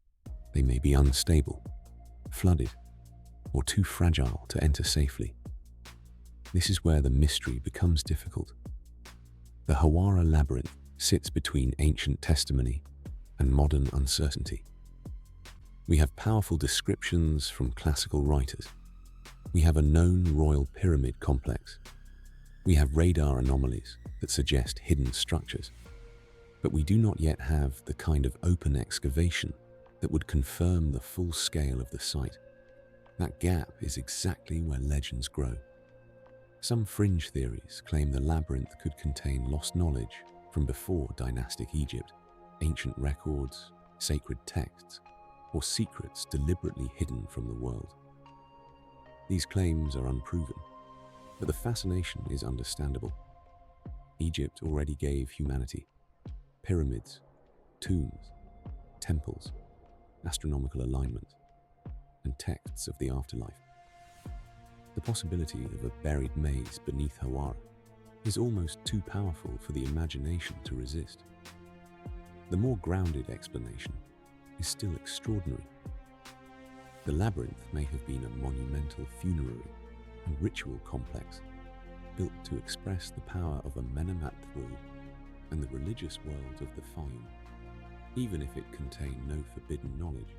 Speaker 1: they may be unstable, flooded, or too fragile to enter safely. This is where the mystery becomes difficult. The Hawara labyrinth sits between ancient testimony and modern uncertainty. We have powerful descriptions from classical writers. We have a known royal pyramid complex. We have radar anomalies that suggest hidden structures. But we do not yet have the kind of open excavation that would confirm the full scale of the site. That gap is exactly where legends grow. Some fringe theories claim the labyrinth could contain lost knowledge from before dynastic Egypt, ancient records, sacred texts, or secrets deliberately hidden from the world. These claims are unproven, but the fascination is understandable. Egypt already gave humanity pyramids, tombs, temples, astronomical alignment, and texts of the afterlife. The possibility of a buried maze beneath Hawara is almost too powerful for the imagination to resist. The more grounded explanation is still extraordinary. The labyrinth may have been a monumental funerary and ritual complex built to express the power of a Menemat world and the religious world of the Fayum. Even if it contained no forbidden knowledge,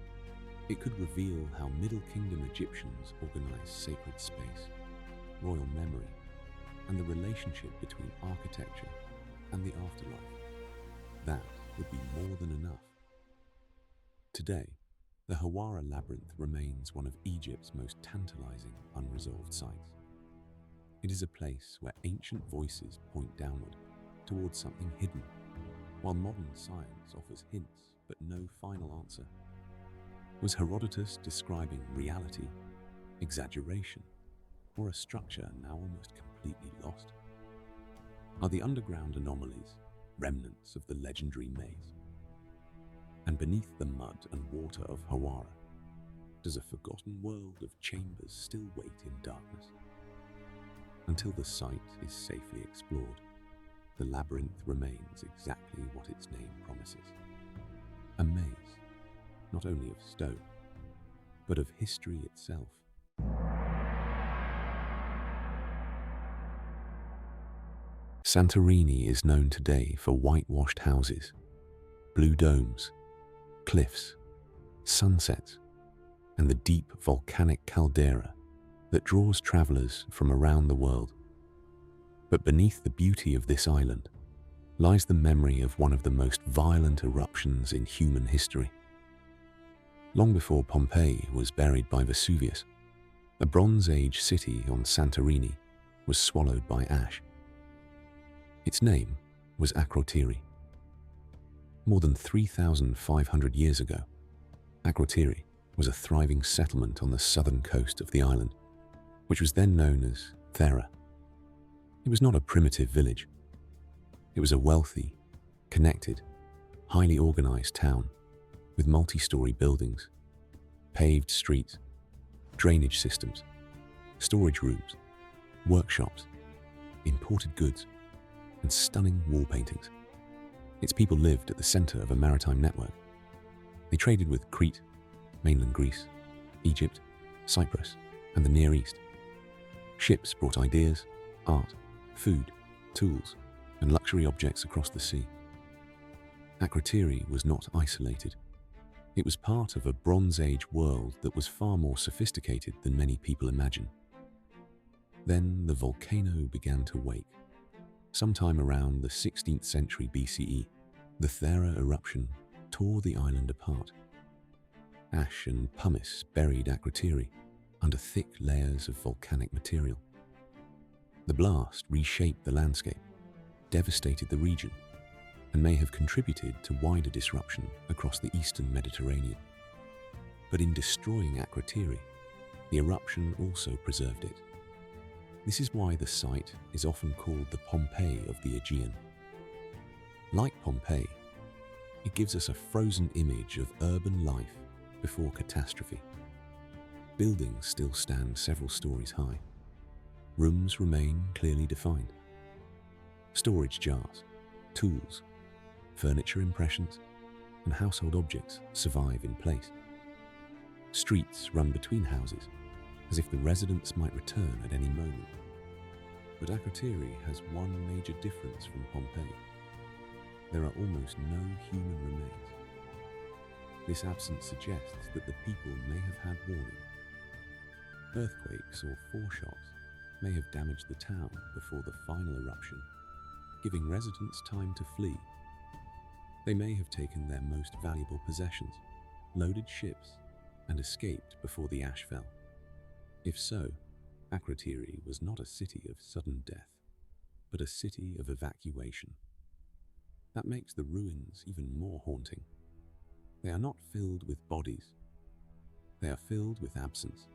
Speaker 1: it could reveal how Middle Kingdom Egyptians organized sacred space, royal memory, and the relationship between architecture and the afterlife. That would be more than enough. Today, the Hawara labyrinth remains one of Egypt's most tantalizing unresolved sites. It is a place where ancient voices point downward towards something hidden, while modern science offers hints but no final answer. Was Herodotus describing reality, exaggeration, or a structure now almost completely lost? Are the underground anomalies remnants of the legendary maze? And beneath the mud and water of Hawara, does a forgotten world of chambers still wait in darkness? Until the site is safely explored, the labyrinth remains exactly what its name promises. A maze, not only of stone, but of history itself. Santorini is known today for whitewashed houses, blue domes, cliffs, sunsets, and the deep volcanic caldera that draws travelers from around the world. But beneath the beauty of this island lies the memory of one of the most violent eruptions in human history. Long before Pompeii was buried by Vesuvius, a Bronze Age city on Santorini was swallowed by ash. Its name was Akrotiri. More than 3,500 years ago, Akrotiri was a thriving settlement on the southern coast of the island, which was then known as Thera. It was not a primitive village. It was a wealthy, connected, highly organized town with multi-story buildings, paved streets, drainage systems, storage rooms, workshops, imported goods, and stunning wall paintings. Its people lived at the center of a maritime network. They traded with Crete, mainland Greece, Egypt, Cyprus, and the Near East. Ships brought ideas, art, food, tools, and luxury objects across the sea. Akrotiri was not isolated. It was part of a Bronze Age world that was far more sophisticated than many people imagine. Then the volcano began to wake. Sometime around the 16th century BCE, the Thera eruption tore the island apart. Ash and pumice buried Akrotiri under thick layers of volcanic material. The blast reshaped the landscape, devastated the region, and may have contributed to wider disruption across the eastern Mediterranean. But in destroying Akrotiri, the eruption also preserved it. This is why the site is often called the Pompeii of the Aegean. Like Pompeii, it gives us a frozen image of urban life before catastrophe. Buildings still stand several stories high. Rooms remain clearly defined. Storage jars, tools, furniture impressions, and household objects survive in place. Streets run between houses, as if the residents might return at any moment. But Akrotiri has one major difference from Pompeii. There are almost no human remains. This absence suggests that the people may have had warning. Earthquakes or foreshocks may have damaged the town before the final eruption, giving residents time to flee. They may have taken their most valuable possessions, loaded ships, and escaped before the ash fell. If so, Akrotiri was not a city of sudden death, but a city of evacuation. That makes the ruins even more haunting. They are not filled with bodies. They are filled with absence.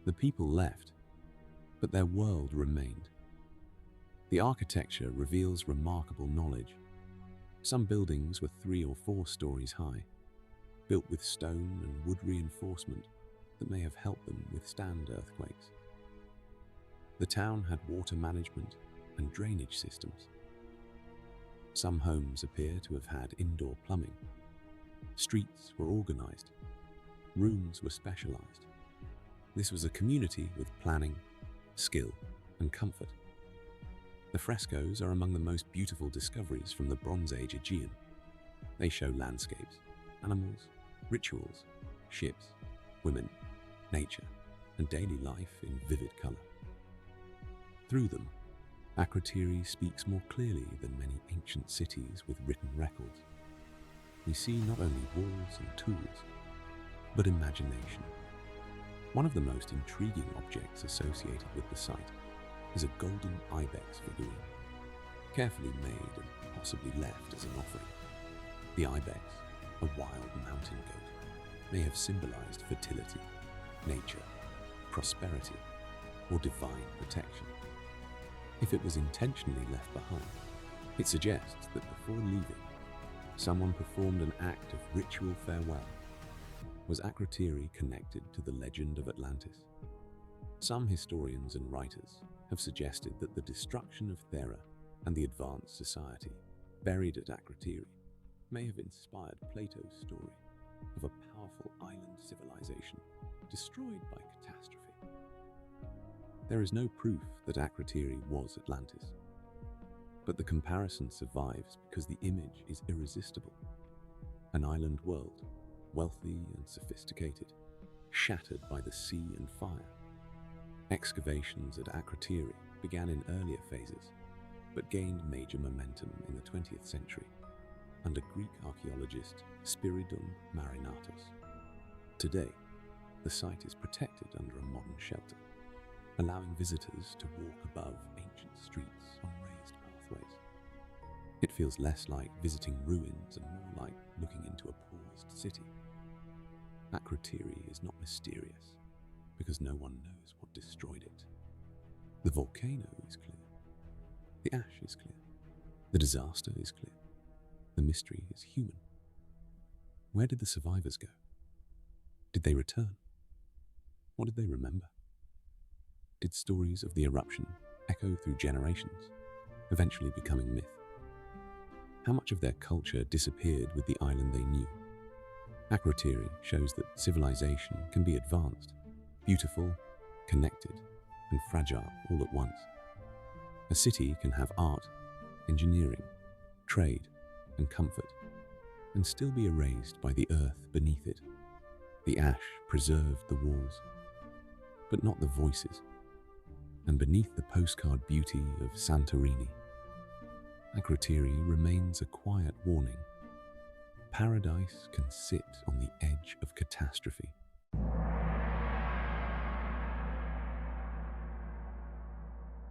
Speaker 1: The people left, but their world remained. The architecture reveals remarkable knowledge. Some buildings were 3 or 4 stories high, built with stone and wood reinforcement that may have helped them withstand earthquakes. The town had water management and drainage systems. Some homes appear to have had indoor plumbing. Streets were organized. Rooms were specialized. This was a community with planning, skill, and comfort. The frescoes are among the most beautiful discoveries from the Bronze Age Aegean. They show landscapes, animals, rituals, ships, women, nature, and daily life in vivid color. Through them, Akrotiri speaks more clearly than many ancient cities with written records. We see not only walls and tools, but imagination. One of the most intriguing objects associated with the site is a golden ibex figurine, carefully made and possibly left as an offering. The ibex, a wild mountain goat, may have symbolized fertility, nature, prosperity, or divine protection. If it was intentionally left behind, it suggests that before leaving, someone performed an act of ritual farewell. Was Akrotiri connected to the legend of Atlantis? Some historians and writers have suggested that the destruction of Thera and the advanced society buried at Akrotiri may have inspired Plato's story of a powerful island civilization destroyed by catastrophe. There is no proof that Akrotiri was Atlantis, but the comparison survives because the image is irresistible. An island world, wealthy and sophisticated, shattered by the sea and fire. Excavations at Akrotiri began in earlier phases, but gained major momentum in the 20th century under Greek archaeologist Spiridon Marinatos. Today, the site is protected under a modern shelter, allowing visitors to walk above ancient streets on raised pathways. It feels less like visiting ruins and more like looking into a paused city. Akrotiri is not mysterious because no one knows what destroyed it. The volcano is clear. The ash is clear. The disaster is clear. The mystery is human. Where did the survivors go? Did they return? What did they remember? Did stories of the eruption echo through generations, eventually becoming myth? How much of their culture disappeared with the island they knew? Akrotiri shows that civilization can be advanced, beautiful, connected, and fragile all at once. A city can have art, engineering, trade, and comfort, and still be erased by the earth beneath it. The ash preserved the walls, but not the voices. And beneath the postcard beauty of Santorini, Akrotiri remains a quiet warning. Paradise can sit on the edge of catastrophe.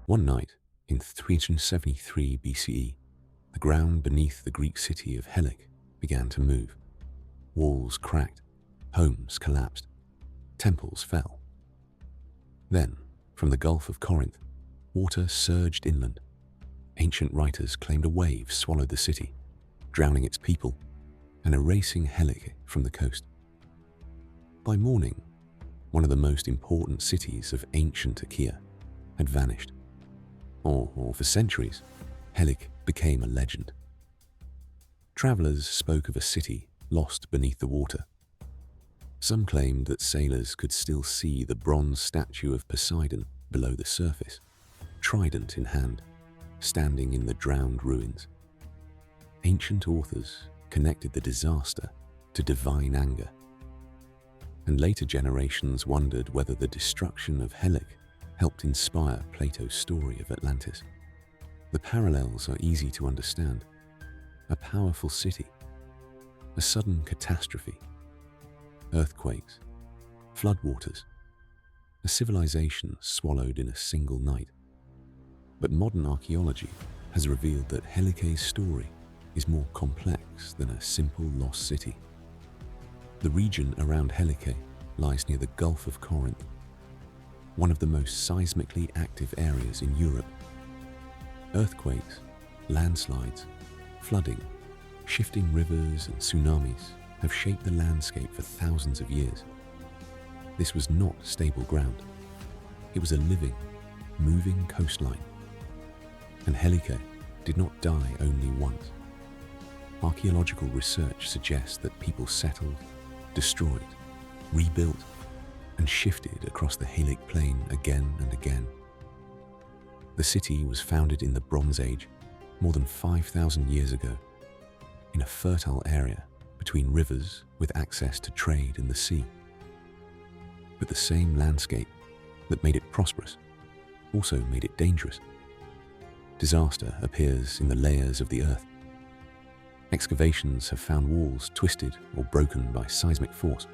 Speaker 1: One night, in 373 BCE, the ground beneath the Greek city of Helike began to move. Walls cracked, homes collapsed, temples fell. Then, from the Gulf of Corinth, water surged inland. Ancient writers claimed a wave swallowed the city, drowning its people and erasing Helike from the coast. By morning, one of the most important cities of ancient Achaea had vanished. Or for centuries, Helike became a legend. Travelers spoke of a city lost beneath the water. Some claimed that sailors could still see the bronze statue of Poseidon below the surface, trident in hand, standing in the drowned ruins. Ancient authors connected the disaster to divine anger. And later generations wondered whether the destruction of Helike helped inspire Plato's story of Atlantis. The parallels are easy to understand. A powerful city, a sudden catastrophe, earthquakes, floodwaters, a civilization swallowed in a single night. But modern archaeology has revealed that Helike's story is more complex than a simple lost city. The region around Helike lies near the Gulf of Corinth, one of the most seismically active areas in Europe. Earthquakes, landslides, flooding, shifting rivers and tsunamis have shaped the landscape for thousands of years. This was not stable ground. It was a living, moving coastline. And Helike did not die only once. Archaeological research suggests that people settled, destroyed, rebuilt, and shifted across the Helike plain again and again. The city was founded in the Bronze Age, more than 5,000 years ago, in a fertile area between rivers with access to trade and the sea. But the same landscape that made it prosperous also made it dangerous. Disaster appears in the layers of the earth. Excavations have found walls twisted or broken by seismic force,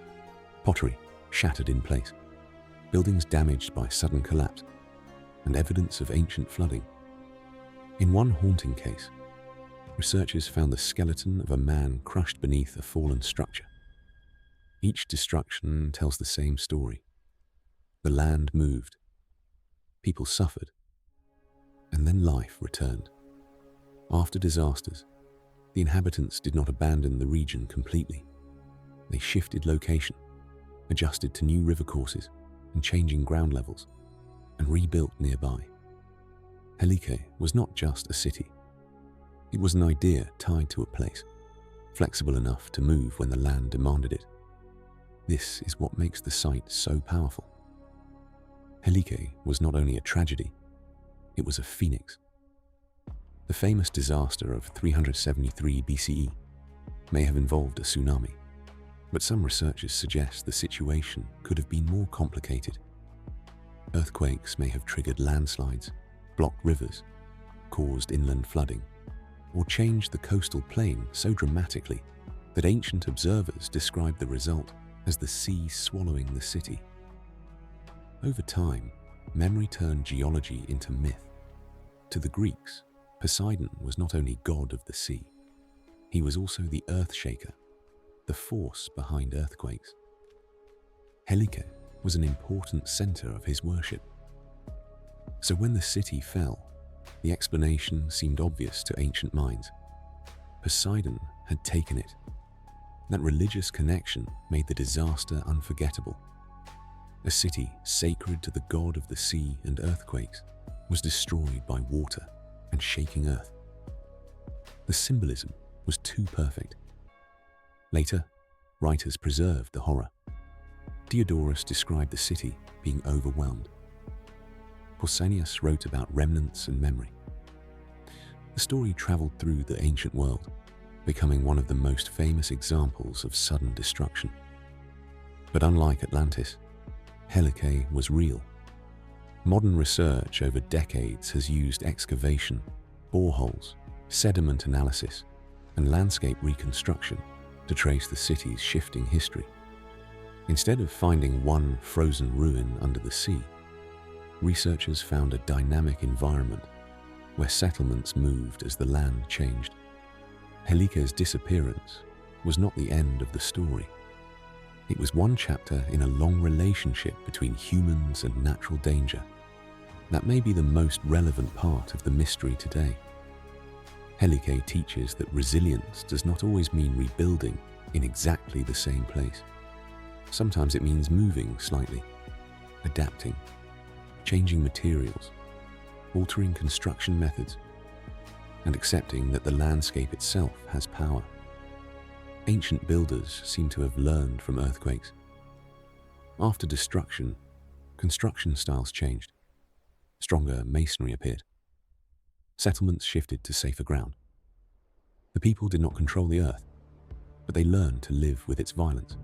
Speaker 1: pottery shattered in place, buildings damaged by sudden collapse, and evidence of ancient flooding. In one haunting case, researchers found the skeleton of a man crushed beneath a fallen structure. Each destruction tells the same story. The land moved, people suffered, and then life returned. After disasters, the inhabitants did not abandon the region completely. They shifted location, adjusted to new river courses and changing ground levels, and rebuilt nearby. Helike was not just a city. It was an idea tied to a place, flexible enough to move when the land demanded it. This is what makes the site so powerful. Helike was not only a tragedy, it was a phoenix. The famous disaster of 373 BCE may have involved a tsunami, but some researchers suggest the situation could have been more complicated. Earthquakes may have triggered landslides, blocked rivers, caused inland flooding, or changed the coastal plain so dramatically that ancient observers described the result as the sea swallowing the city. Over time, memory turned geology into myth. To the Greeks, Poseidon was not only god of the sea, he was also the earth shaker, the force behind earthquakes. Helike was an important center of his worship. So when the city fell, the explanation seemed obvious to ancient minds. Poseidon had taken it. That religious connection made the disaster unforgettable. A city sacred to the god of the sea and earthquakes was destroyed by water and shaking earth. The symbolism was too perfect. Later, writers preserved the horror. Diodorus described the city being overwhelmed. Pausanias wrote about remnants and memory. The story traveled through the ancient world, becoming one of the most famous examples of sudden destruction. But unlike Atlantis, Helike was real. Modern research over decades has used excavation, boreholes, sediment analysis, and landscape reconstruction to trace the city's shifting history. Instead of finding one frozen ruin under the sea, researchers found a dynamic environment where settlements moved as the land changed. Helike's disappearance was not the end of the story. It was one chapter in a long relationship between humans and natural danger. That may be the most relevant part of the mystery today. Helike teaches that resilience does not always mean rebuilding in exactly the same place. Sometimes it means moving slightly, adapting, changing materials, altering construction methods, and accepting that the landscape itself has power. Ancient builders seem to have learned from earthquakes. After destruction, construction styles changed. Stronger masonry appeared. Settlements shifted to safer ground. The people did not control the earth. but they learn to live with its violence.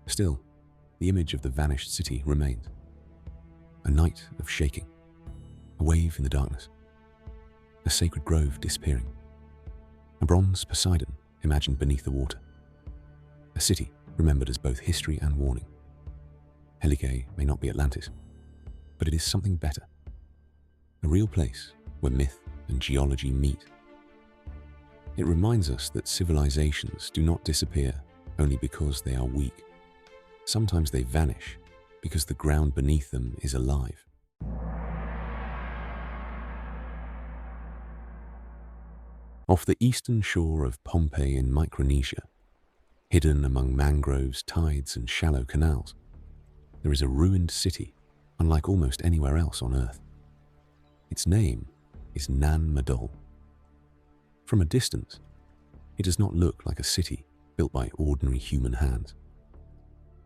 Speaker 1: Still, the image of the vanished city remains. A night of shaking, a wave in the darkness, a sacred grove disappearing, a bronze Poseidon imagined beneath the water, a city remembered as both history and warning. Helike may not be Atlantis, but it is something better. A real place where myth and geology meet. It reminds us that civilizations do not disappear only because they are weak. Sometimes they vanish because the ground beneath them is alive. Off the eastern shore of Pompeii in Micronesia, hidden among mangroves, tides, and shallow canals, there is a ruined city unlike almost anywhere else on Earth. Its name is Nan Madol. From a distance, it does not look like a city built by ordinary human hands.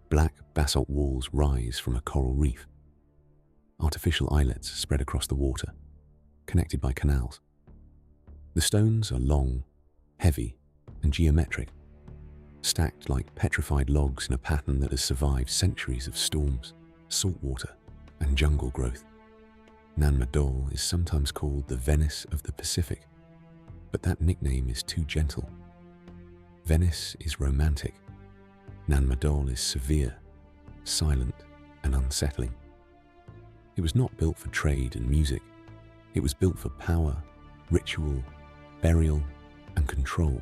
Speaker 1: Black basalt walls rise from a coral reef. Artificial islets spread across the water, connected by canals. The stones are long, heavy, and geometric, stacked like petrified logs in a pattern that has survived centuries of storms, salt water, and jungle growth. Nan Madol is sometimes called the Venice of the Pacific, but that nickname is too gentle. Venice is romantic. Nan Madol is severe, silent, and unsettling. It was not built for trade and music. It was built for power, ritual, burial, and control.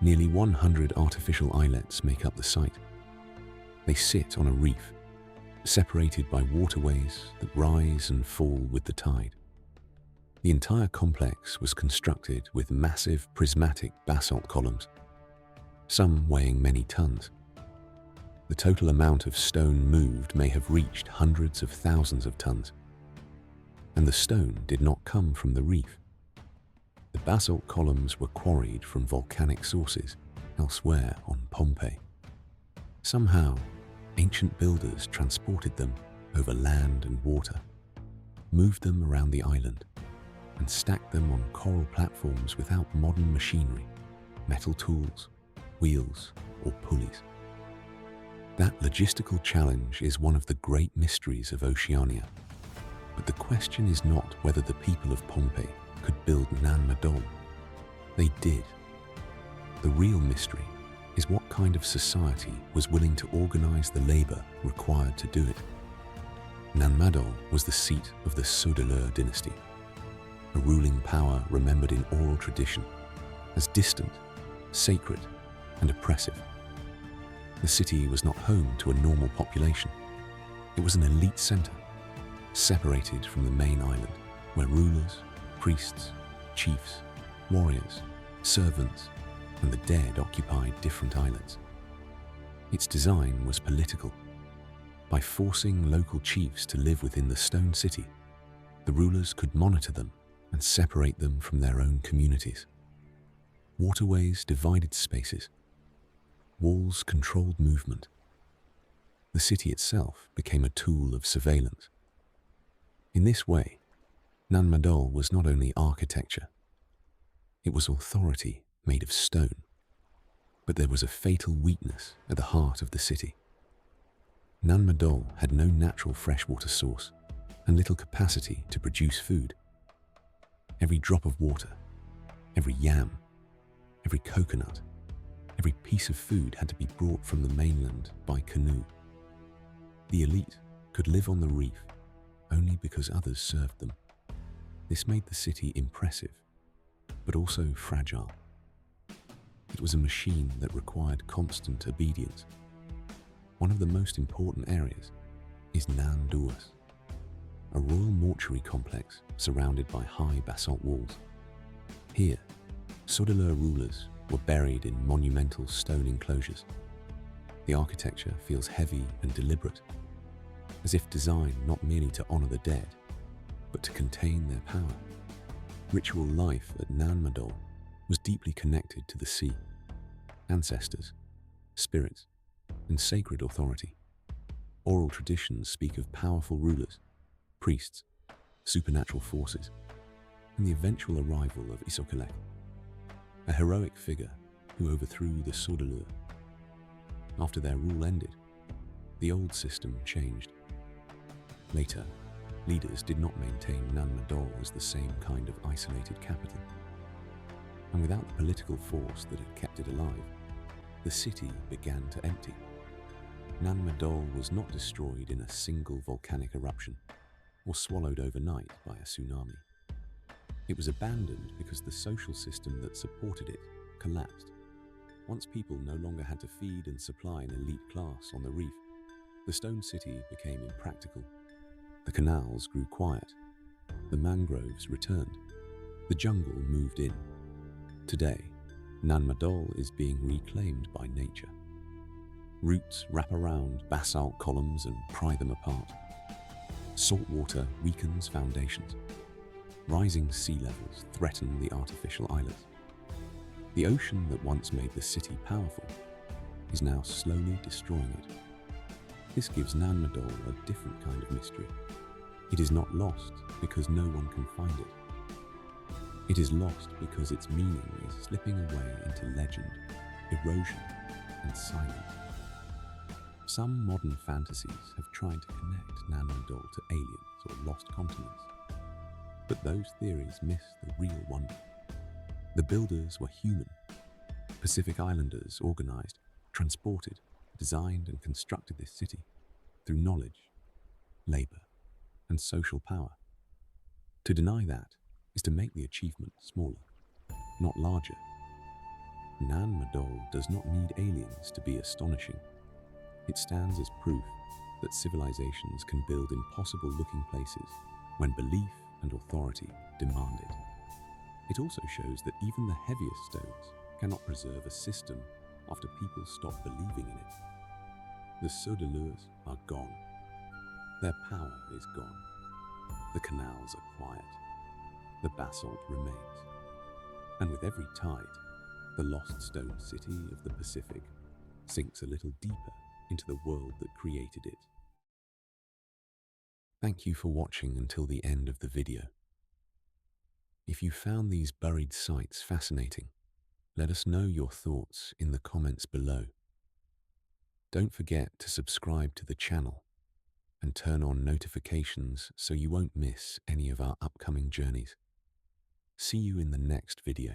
Speaker 1: Nearly 100 artificial islets make up the site. They sit on a reef, separated by waterways that rise and fall with the tide. The entire complex was constructed with massive prismatic basalt columns, some weighing many tons. The total amount of stone moved may have reached hundreds of thousands of tons. And the stone did not come from the reef. The basalt columns were quarried from volcanic sources elsewhere on Pompeii. Somehow, ancient builders transported them over land and water, moved them around the island, and stacked them on coral platforms without modern machinery, metal tools, wheels, or pulleys. That logistical challenge is one of the great mysteries of Oceania. But the question is not whether the people of Pompeii could build Nan Madol. They did. The real mystery is what kind of society was willing to organize the labor required to do it. Nan Madol was the seat of the Sodelur dynasty, a ruling power remembered in oral tradition as distant, sacred, and oppressive. The city was not home to a normal population. It was an elite center, separated from the main island, where rulers, priests, chiefs, warriors, servants, and the dead occupied different islets. Its design was political. By forcing local chiefs to live within the stone city, the rulers could monitor them and separate them from their own communities. Waterways divided spaces. Walls controlled movement. The city itself became a tool of surveillance. In this way, Nan Madol was not only architecture, it was authority made of stone. But there was a fatal weakness at the heart of the city. Nan Madol had no natural freshwater source and little capacity to produce food. Every drop of water, every yam, every coconut, every piece of food had to be brought from the mainland by canoe. The elite could live on the reef only because others served them. This made the city impressive, but also fragile. It was a machine that required constant obedience. One of the most important areas is Nan Duas, a royal mortuary complex surrounded by high basalt walls. Here, Sodelur rulers were buried in monumental stone enclosures. The architecture feels heavy and deliberate, as if designed not merely to honor the dead, but to contain their power. Ritual life at Nan Madol was deeply connected to the sea, ancestors, spirits, and sacred authority. Oral traditions speak of powerful rulers, priests, supernatural forces, and the eventual arrival of Isokelek, a heroic figure who overthrew the Sudalur. After their rule ended, the old system changed. Later, leaders did not maintain Nan Madol as the same kind of isolated capital. And without the political force that had kept it alive, the city began to empty. Nan Madol was not destroyed in a single volcanic eruption or swallowed overnight by a tsunami. It was abandoned because the social system that supported it collapsed. Once people no longer had to feed and supply an elite class on the reef, the stone city became impractical. The canals grew quiet. The mangroves returned. The jungle moved in. Today, Nan Madol is being reclaimed by nature. Roots wrap around basalt columns and pry them apart. Salt water weakens foundations. Rising sea levels threaten the artificial islets. The ocean that once made the city powerful is now slowly destroying it. This gives Nan Madol a different kind of mystery. It is not lost because no one can find it. It is lost because its meaning is slipping away into legend, erosion, and silence. Some modern fantasies have tried to connect Nan Madol to aliens or lost continents, but those theories miss the real wonder. The builders were human. Pacific Islanders organized, transported, designed and constructed this city through knowledge, labor, and social power. To deny that is to make the achievement smaller, not larger. Nan Madol does not need aliens to be astonishing. It stands as proof that civilizations can build impossible-looking places when belief and authority demand it. It also shows that even the heaviest stones cannot preserve a system after people stop believing in it. The Sudalurs are gone. Their power is gone. The canals are quiet. The basalt remains. And with every tide, the lost stone city of the Pacific sinks a little deeper into the world that created it. Thank you for watching until the end of the video. If you found these buried sites fascinating, let us know your thoughts in the comments below. Don't forget to subscribe to the channel and turn on notifications so you won't miss any of our upcoming journeys. See you in the next video.